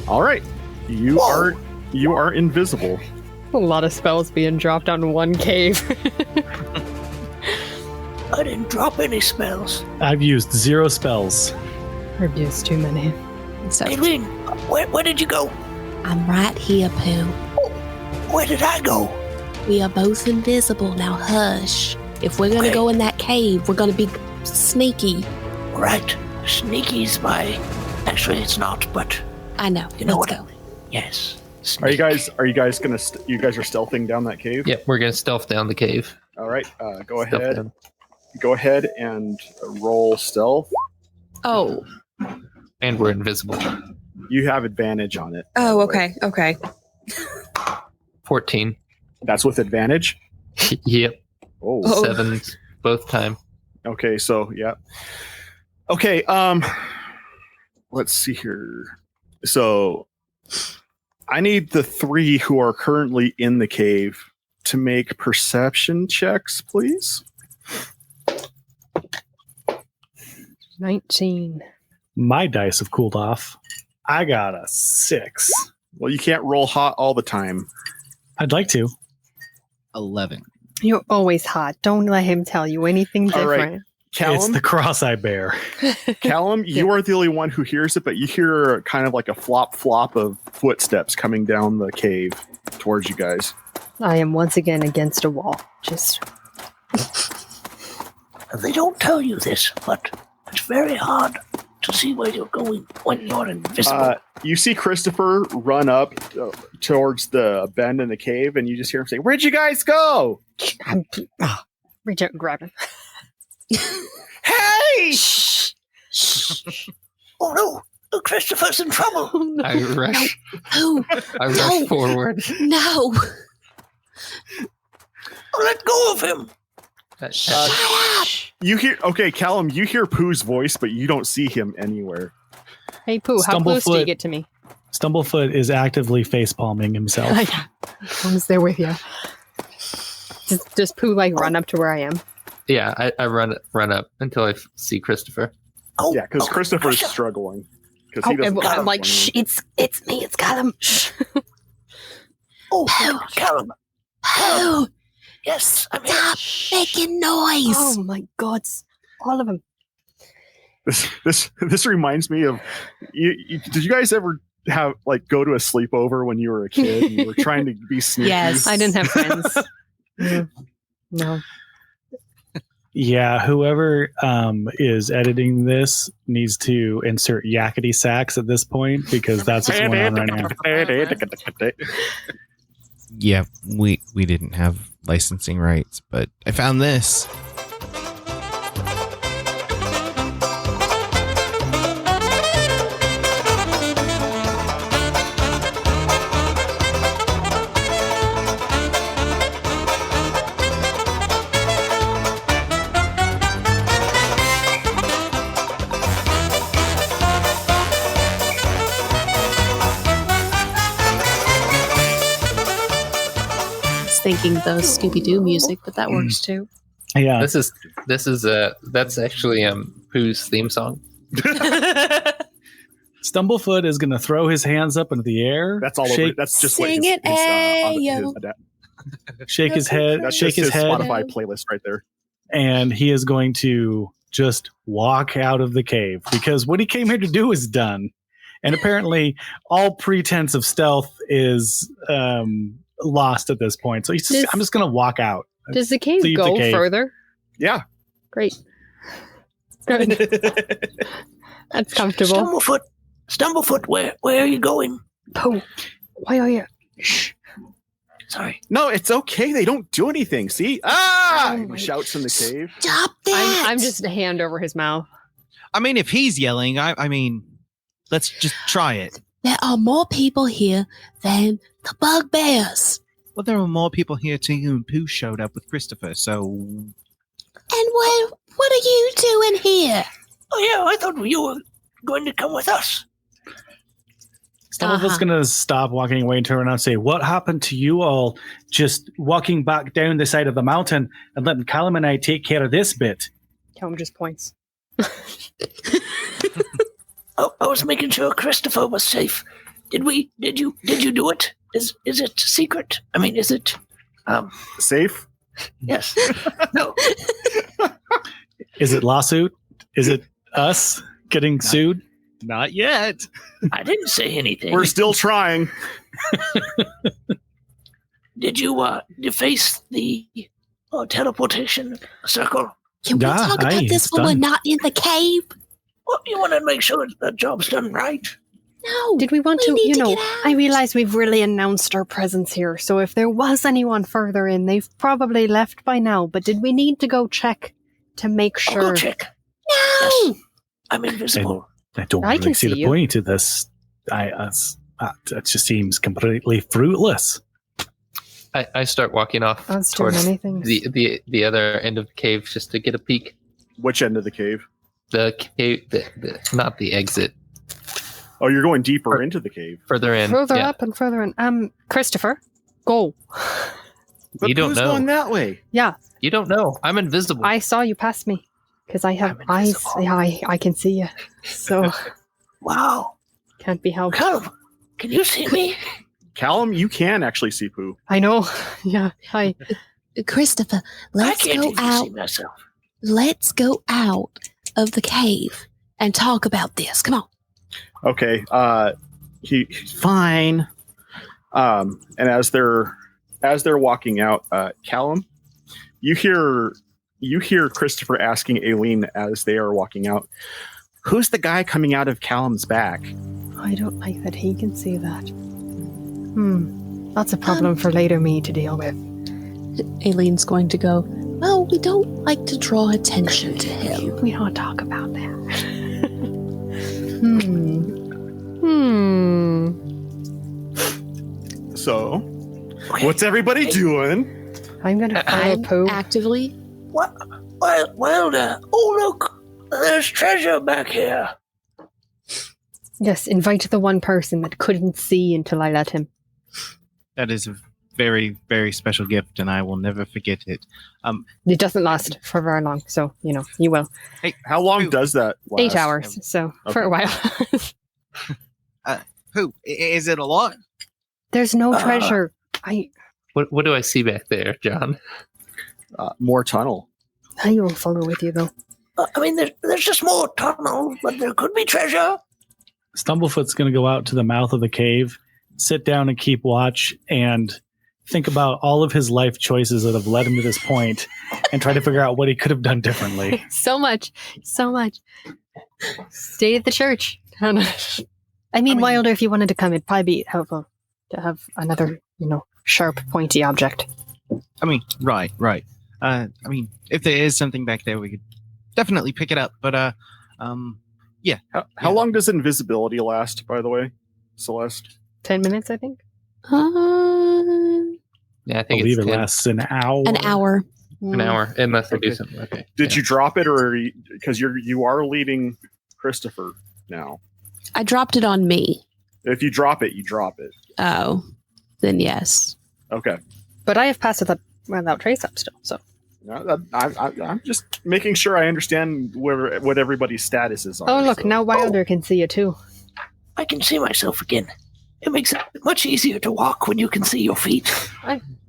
All right. You are invisible. A lot of spells being dropped on one cave. I didn't drop any spells. I've used 0 spells. I've used too many. So Aileen, where did you go? I'm right here, Pooh. Where did I go? We are both invisible. Now hush. If we're gonna Okay. go in that cave, we're gonna be sneaky. Right. Sneaky's my... Actually, it's not, but I know. you know Let's what? go. Yes. Are you Sneak. guys gonna you guys are stealthing down that cave? Yeah, we're gonna stealth down the cave. All right. Go Stealth ahead. down. Go ahead and roll stealth. Oh. And we're invisible. You have advantage on it. Oh, okay. Okay. 14. That's with advantage. Yep. Oh. Oh. 7s both time. Okay, so yeah. Okay, let's see here. So I need the 3 who are currently in the cave to make perception checks, please. 19. My dice have cooled off. I got a 6. Well, you can't roll hot all the time. I'd like to. 11. You're always hot. Don't let him tell you anything All right. different. It's Callum, the cross I bear. Callum, you are the only one who hears it, but you hear kind of like a flop of footsteps coming down the cave towards you guys. I am once again against a wall. Just They don't tell you this, but it's very hard to see where you're going when you're invisible. You see Christopher run up towards the bend in the cave, and you just hear him say, "Where'd you guys go?" reach out and grab him. Hey! Oh no! Christopher's in trouble! I rush. Oh, I rush forward. no. Let go of him! You hear, okay, Callum, you hear Pooh's voice, but you don't see him anywhere. Hey, Pooh, how close do you Stumblefoot. get to me? Stumblefoot is actively facepalming himself. Almost there with you. Does Pooh run up to where I am? Yeah, I run up until I see Christopher. Oh, Yeah, because Christopher's Christopher. struggling. Because he doesn't. I'm have like, one. shh, it's me, it's Callum. Shh. Oh, Callum! Oh, Yes, I'm here. stop making noise. Oh my God, all of them. This reminds me of. Did you guys ever have go to a sleepover when you were a kid and you were trying to be sneaky? Yes. I didn't have friends. No. Yeah, whoever is editing this needs to insert Yackety Sax at this point because that's what's going on right now. Yeah, we didn't have licensing rights, but I found this. thinking the Scooby-Doo music, but that works too. Yeah. That's actually Pooh's theme song. Stumblefoot is going to throw his hands up into the air. That's all over. That's just what Sing his, it, shake his head. that's Shake just his head. Spotify playlist right there. And he is going to just walk out of the cave because what he came here to do is done. And apparently all pretense of stealth is lost at this point. So I'm just going to walk out. Does the cave Leave the go cave. further? Yeah. Great. Good. That's comfortable. Stumblefoot, where are you going? Pooh, why are you? Shh. Sorry. No, it's okay. They don't do anything. See? Ah! Oh He my- shouts from the cave. Stop that! I'm just a hand over his mouth. I mean, if he's yelling, I mean, let's just try it. There are more people here than the Bugbears. Well, there were more people here too, and Pooh showed up with Christopher, so... And what are you doing here? Oh yeah, I thought you were going to come with us. Stumblefoot's going to stop walking away and turn around and say, what happened to you all just walking back down the side of the mountain and letting Callum and I take care of this bit? Callum just points. Oh, I was making sure Christopher was safe. Did you do it? Is it secret? I mean, is it Safe? yes. No. Is it lawsuit? Is it us getting sued? Not yet. I didn't say anything. We're still trying. Did you deface the teleportation circle? Can we talk about aye, this it's when we're done. not in the cave? Well, you want to make sure the job's done right. No. Did we want We to, need you to know, get out. I realize we've really announced our presence here, so if there was anyone further in, they've probably left by now, but did we need to go check to make I'll go sure? check. No. Yes. I'm invisible. I don't I really can see see the you. point of this. It just seems completely fruitless. I start walking off That's too towards many things. the other end of the cave just to get a peek. Which end of the cave? The cave, not the exit. Oh, you're going deeper into the cave. Further in. Further yeah. up and further in. Christopher, go. But You don't who's know. going that way? Yeah, You don't know. I'm invisible. I saw you pass me because I have I'm eyes. invisible. Yeah, I can see you, so Wow. can't be helped. Callum, can you see me? Callum, you can actually see Pooh. I know. Yeah, hi. Christopher, let's I can't go even out. see myself. Let's go out of the cave and talk about this. Come on. Okay. He's fine. And as they're walking out, Callum, you hear Christopher asking Aileen as they are walking out, "Who's the guy coming out of Callum's back?" I don't like that he can see that. That's a problem for later me to deal with. Aileen's going to go, well, we don't like to draw attention to him. We don't talk about that. So, what's everybody doing? I'm gonna follow I'm Pooh. actively. What? Well, oh, look. There's treasure back here. Yes, invite the one person that couldn't see until I let him. That is a very, very special gift, and I will never forget it. It doesn't last for very long, so you will. How long does that last? 8 hours, so for a while. Who? Is it a lot? There's no treasure. What do I see back there, John? More tunnel. I will follow with you though. I mean, there's just more tunnels, but there could be treasure. Stumblefoot's going to go out to the mouth of the cave, sit down and keep watch, and think about all of his life choices that have led him to this point, and try to figure out what he could have done differently. So much. Stay at the church. I mean, Wilder, if you wanted to come, it'd probably be helpful to have another, sharp, pointy object. I mean, right. I mean, if there is something back there, we could definitely pick it up. But yeah. How long does invisibility last, by the way, Celeste? 10 minutes, I think. Yeah, I I think believe it's it 10. lasts an hour. An hour. An hour, unless I do Okay. something. Okay. Did you drop it, or because you are leading Christopher now? I dropped it on me. If you drop it, you drop it. Oh, then yes. Okay. But I have passed without trace up still, so. I'm just making sure I understand what everybody's status is on. Oh, look, now Wilder can see you too. I can see myself again. It makes it much easier to walk when you can see your feet.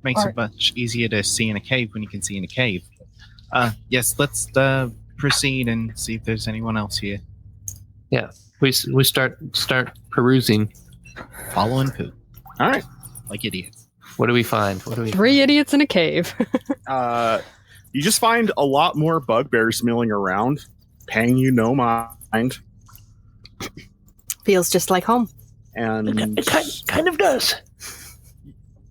Makes it much easier to see in a cave when you can see in a cave. Yes, let's proceed and see if there's anyone else here. Yeah, we start perusing. Following Pooh. All right. Like idiots. What do we find? 3 idiots in a cave. You just find a lot more bugbears milling around, paying you no mind. Feels just like home. And It kind of does.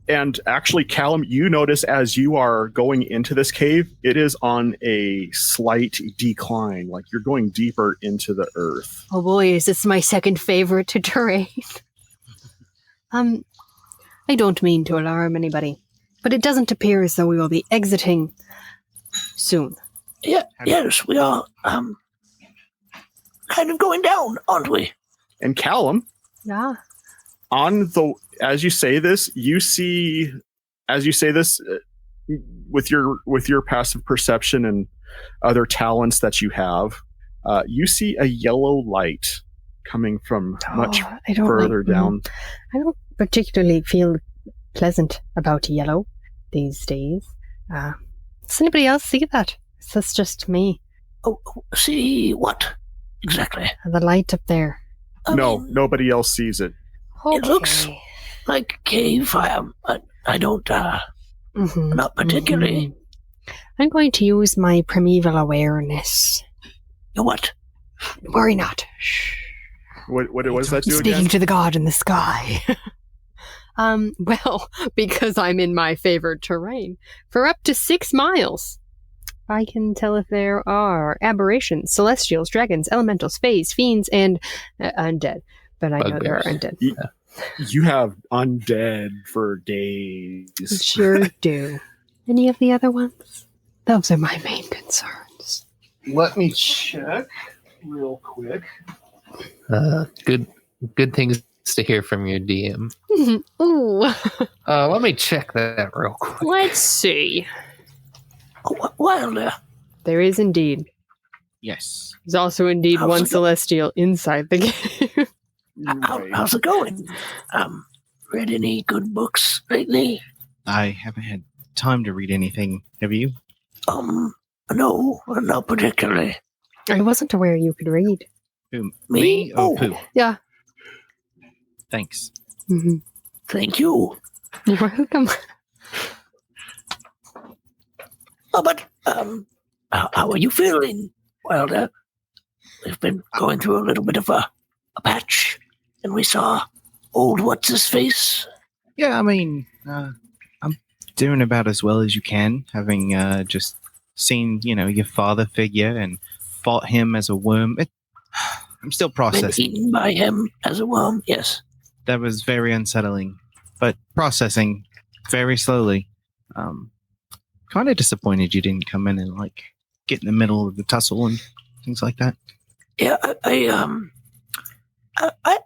And actually, Callum, you notice as you are going into this cave, it is on a slight decline. Like you're going deeper into the earth. Oh boy, is this my second favorite terrain? I don't mean to alarm anybody, but it doesn't appear as though we will be exiting soon. Yes, we are kind of going down, aren't we? And Callum, Yeah. as you say this, with your passive perception and other talents that you have, you see a yellow light coming from much further down. I don't particularly feel pleasant about yellow these days. Does anybody else see that? Is this just me? Oh, see what exactly? The light up there. No, nobody else sees it. Okay. It looks like a cave. I don't. Not particularly. I'm going to use my primeval awareness. You what? Worry not. Shh. What does that do Speaking again? to the god in the sky. Well, because I'm in my favored terrain. For up to 6 miles, I can tell if there are aberrations, celestials, dragons, elementals, fays, fiends, and undead. But I know there are undead. You have undead for days. Sure do. Any of the other ones? Those are my main concerns. Let me check real quick. Good things to hear from your DM. Ooh. Let me check that real quick. Let's see. Wilder. There is indeed. Yes. There's also indeed How's one it go- celestial inside the game. How's it going? Read any good books lately? I haven't had time to read anything. Have you? No, not particularly. I wasn't aware you could read. Who, Me? me or Oh. Pooh? Yeah. Thanks. Mm-hmm. Thank you. You're welcome. Oh, but how are you feeling, Wilder? We've been going through a little bit of a patch, and we saw old what's-his-face. Yeah, I mean, I'm doing about as well as you can, having just seen, your father figure and fought him as a worm. I'm still Been processing. eaten by him as a worm, yes. That was very unsettling, but processing very slowly. Kind of disappointed you didn't come in and get in the middle of the tussle and things like that. Yeah, I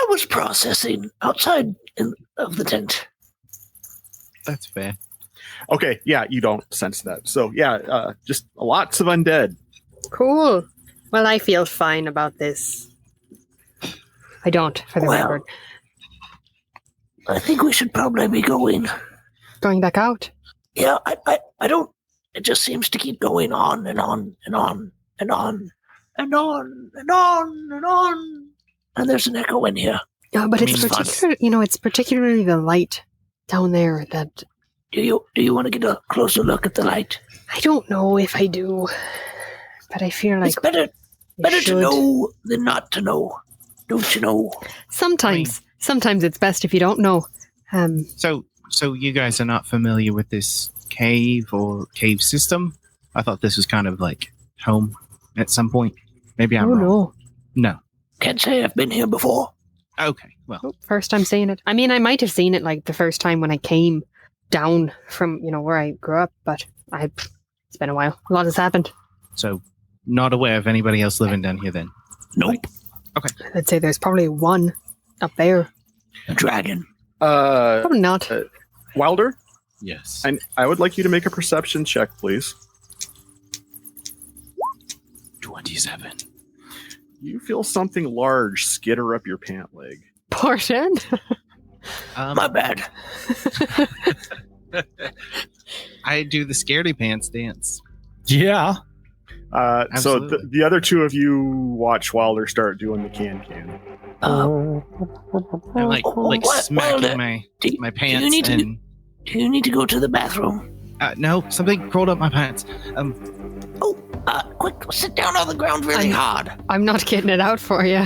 was processing outside of the tent. That's fair. Okay, yeah, you don't sense that. So yeah, just lots of undead. Cool. Well, I feel fine about this. I don't, for the record. I think we should probably be going. Going back out? Yeah, I don't. It just seems to keep going on and on and on and on and on and on and on. And there's an echo in here. Yeah, but it's Means fun. it's particularly the light down there that Do you want to get a closer look at the light? I don't know if I do, but I feel like It's better to should. know than not to know. Don't you know? Sometimes it's best if you don't know. So you guys are not familiar with this cave or cave system? I thought this was kind of like home at some point. Maybe I'm wrong. No. Can't say I've been here before. Okay. Well, No, first time seeing it. I mean, I might have seen it like the first time when I came down from where I grew up, but it's been a while. A lot has happened. so not aware of anybody else living down here then. Nope. I'd say there's probably one up there. A dragon. Probably not. Wilder, Yes. And I would like you to make a perception check, please. 27. You feel something large skitter up your pant leg. Portion. My bad. I do the scaredy pants dance. Yeah. So Absolutely. the other two of you watch Wilder start doing the can. I'm like What- smacking Wilder, my pants you need to and do you need to go to the bathroom? no, something crawled up my pants. Quick, sit down on the ground really hard. I'm not getting it out for you.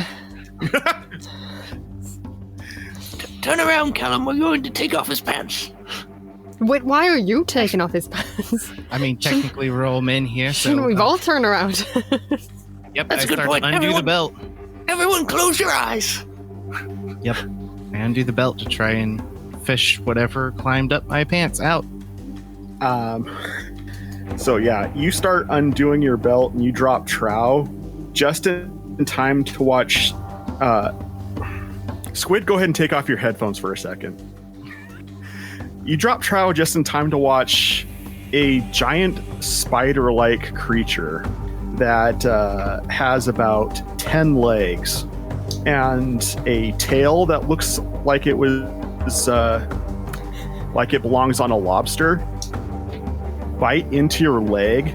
Turn around, Callum. We're going to take off his pants. Wait, why are you taking off his pants? I mean, technically we're all men here, so Shouldn't we all turn around? Yep, That's I a good start point. to undo the Everyone- belt. Everyone, close your eyes. I undo the belt to try and fish whatever climbed up my pants out. So yeah, you start undoing your belt and you drop trow just in time to watch. Squid, go ahead and take off your headphones for a second. You drop trow just in time to watch a giant spider-like creature that has about 10 legs and a tail that looks like it was like it belongs on a lobster. Bite into your leg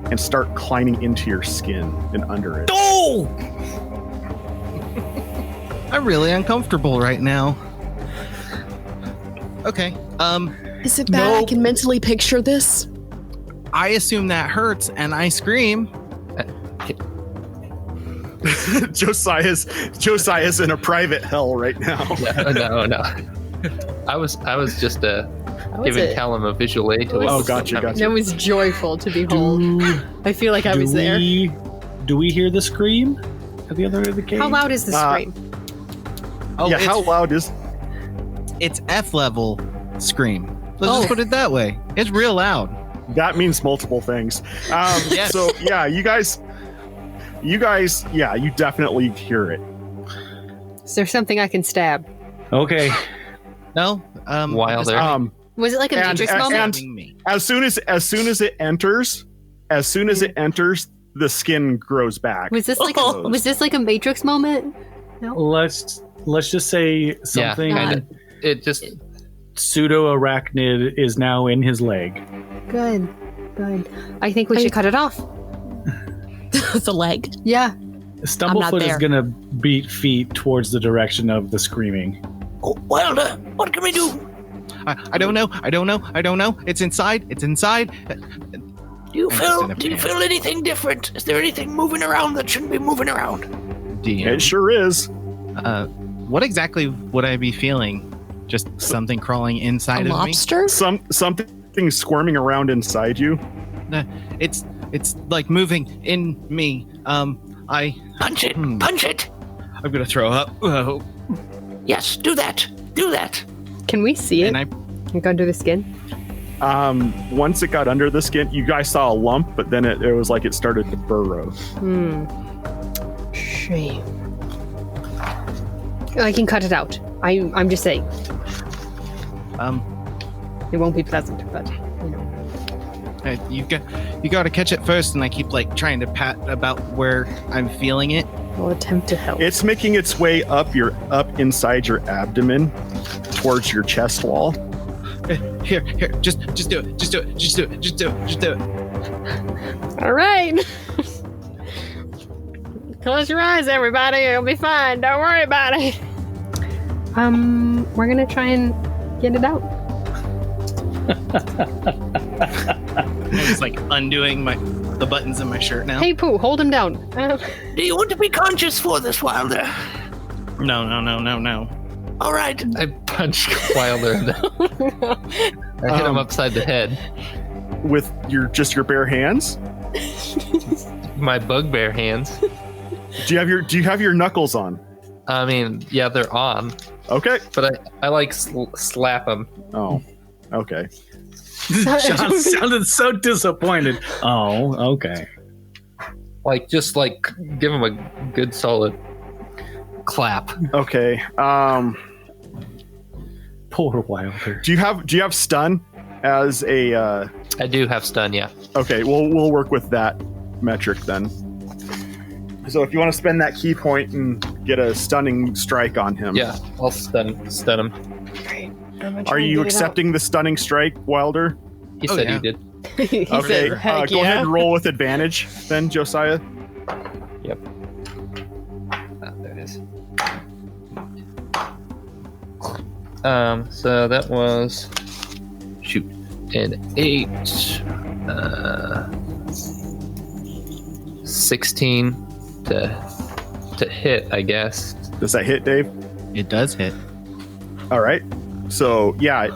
and start climbing into your skin and under it. Oh! I'm really uncomfortable right now. Okay. Is it bad? I Nope. can mentally picture this. I assume that hurts and I scream. Josiah's in a private hell right now. No. I was just giving Callum a visual aid to Oh, what gotcha. That was joyful to behold. I feel like I was there. Do we hear the scream at the other end of the cave? How loud is the scream? Oh, yeah, it's, how loud is? it's F level scream. Let's Oh. just put it that way. It's real loud. That means multiple things. Yes. So yeah, you guys, yeah, you definitely hear it. Is there something I can stab? Okay. No. Wilder. Was it like a And- Matrix and- moment? and- Me. As soon as it enters, the skin grows back. Was this like Oh. a Matrix moment? Let's just say something. Yeah, and it just Pseudo arachnid is now in his leg. Good. I think we should cut it off. The leg. Yeah. Stumblefoot is there. gonna beat feet towards the direction of the screaming. Oh, Wilder, what can we do? I don't know. It's inside. Do you I'm just feel in a do you panic. feel anything different? Is there anything moving around that shouldn't be moving around? It sure is. What exactly would I be feeling? Just something crawling A inside of me? lobster? Something squirming around inside you. It's like moving in me. Punch it! Hmm. Punch it! I'm gonna throw up. Oh. Yes, do that. Do that. Can we see it? And I You go under the skin? Once it got under the skin, you guys saw a lump, but then it was like it started to burrow. Shame. I can cut it out. I'm just saying. It won't be pleasant, but you know. you got to catch it first, and I keep like trying to pat about where I'm feeling it. We'll attempt to help. It's making its way up inside your abdomen towards your chest wall. Here, just do it. All right. Close your eyes, everybody. It'll be fine. Don't worry about it. We're gonna try and get it out. I'm just like undoing the buttons in my shirt now. Hey, Pooh, hold him down. Do you want to be conscious for this, Wilder? No. All right. I punched Wilder in the I hit him upside the head. With your bare hands? My bugbear hands. Do you have your knuckles on? I mean, yeah, they're on, Okay. but I like slap them. Oh. Okay. John sounded so disappointed. Oh, okay. Like, just like give him a good solid clap. Okay. Poor Wilder. Do you have stun? as a. I do have stun, yeah. Okay, we'll work with that metric then. So if you want to spend that key point and get a stunning strike on him. Yeah, I'll stun him. Great. Are you accepting the stunning strike, Wilder? He Oh, said yeah. he did. He Okay, said, heck go ahead yeah. and roll with advantage then, Josiah. Yep. There it is. So that was an 8, 16 to hit, I guess. Does that hit, Dave? It does hit. All right. So yeah,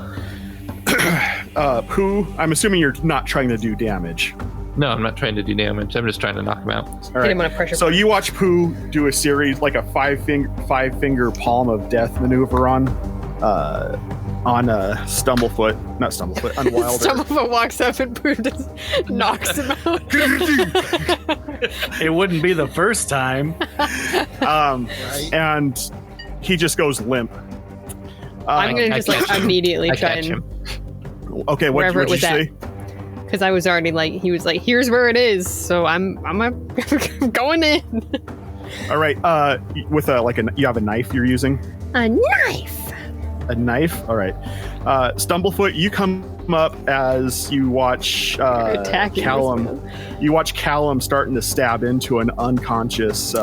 Pooh. I'm assuming you're not trying to do damage. No, I'm not trying to do damage. I'm just trying to knock him out. All Hit right. him on a pressure So you watch Pooh do a series like a five finger palm of death maneuver on Stumblefoot, not Stumblefoot, on Wilder. Stumblefoot walks up and Pooh just knocks him out. It wouldn't be the first time. And he just goes limp. I'm going to I just like catch him. immediately I try catch and... him. Okay, what Wherever did it you was at. say? Because I was already like, he was like, here's where it is. So I'm going in. All right. With you have a knife you're using. A knife. A knife. All right. Stumblefoot, you come up as you watch Attacking Callum. this man. You watch Callum starting to stab into an unconscious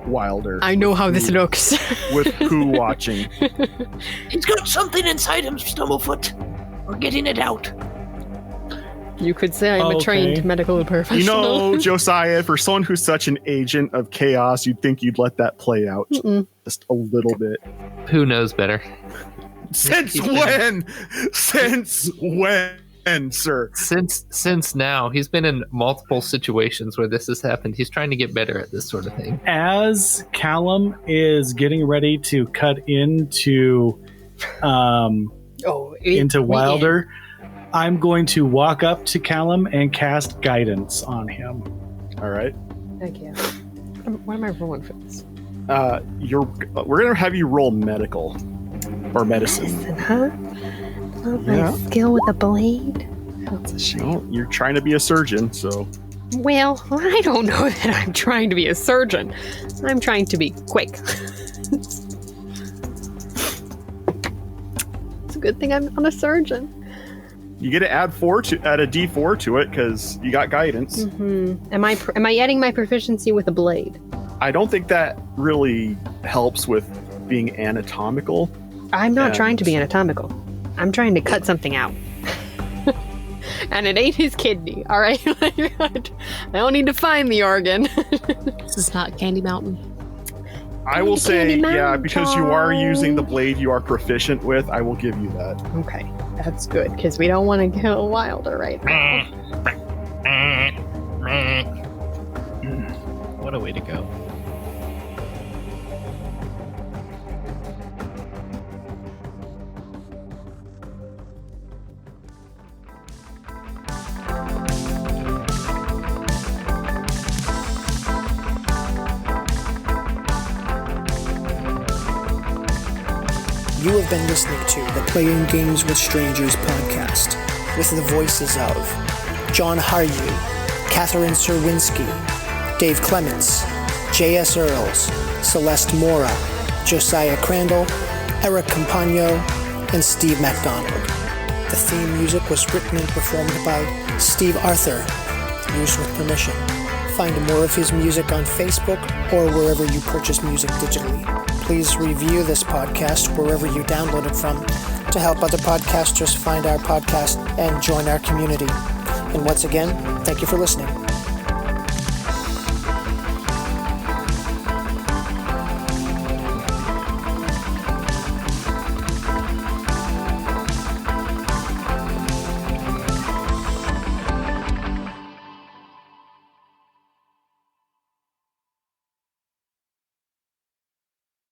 Wilder. I know how this looks. With Pooh watching. He's got something inside him, Stumblefoot. We're getting it out. You could say I'm a Okay. trained medical professional. You know, Josiah, for someone who's such an agent of chaos, you'd think you'd let that play out just a little bit. Who knows better? Since when? Since when, sir? Since now. He's been in multiple situations where this has happened. He's trying to get better at this sort of thing. As Callum is getting ready to cut into Wilder, I'm going to walk up to Callum and cast guidance on him. All right. Heck yeah. What am I rolling for this? We're gonna have you roll medical or medicine. Medicine, huh? Not Yeah. my skill with a blade. That's a shame. Well, you're trying to be a surgeon, so Well, I don't know that I'm trying to be a surgeon. I'm trying to be quick. It's a good thing I'm not a surgeon. you get to add a D4 to it because you got guidance. Am I adding my proficiency with a blade? I don't think that really helps with being anatomical. I'm not And- trying to be anatomical. I'm trying to cut something out. And it ain't his kidney, all right? I don't need to find the organ. This is not Candy Mountain. I will say, Candy yeah, Mountain. because you are using the blade you are proficient with, I will give you that. Okay, that's good, because we don't want to kill Wilder right now. What a way to go. You have been listening to the Playing Games with Strangers podcast with the voices of John Harju, Catherine Serwinski, Dave Clements, J.S. Earls, Celeste Mora, Josiah Crandall, Eric Campagno, and Steve MacDonald. The theme music was written and performed by Steve Arthur, used with permission. Find more of his music on Facebook or wherever you purchase music digitally. Please review this podcast wherever you download it from to help other podcasters find our podcast and join our community. And once again, thank you for listening.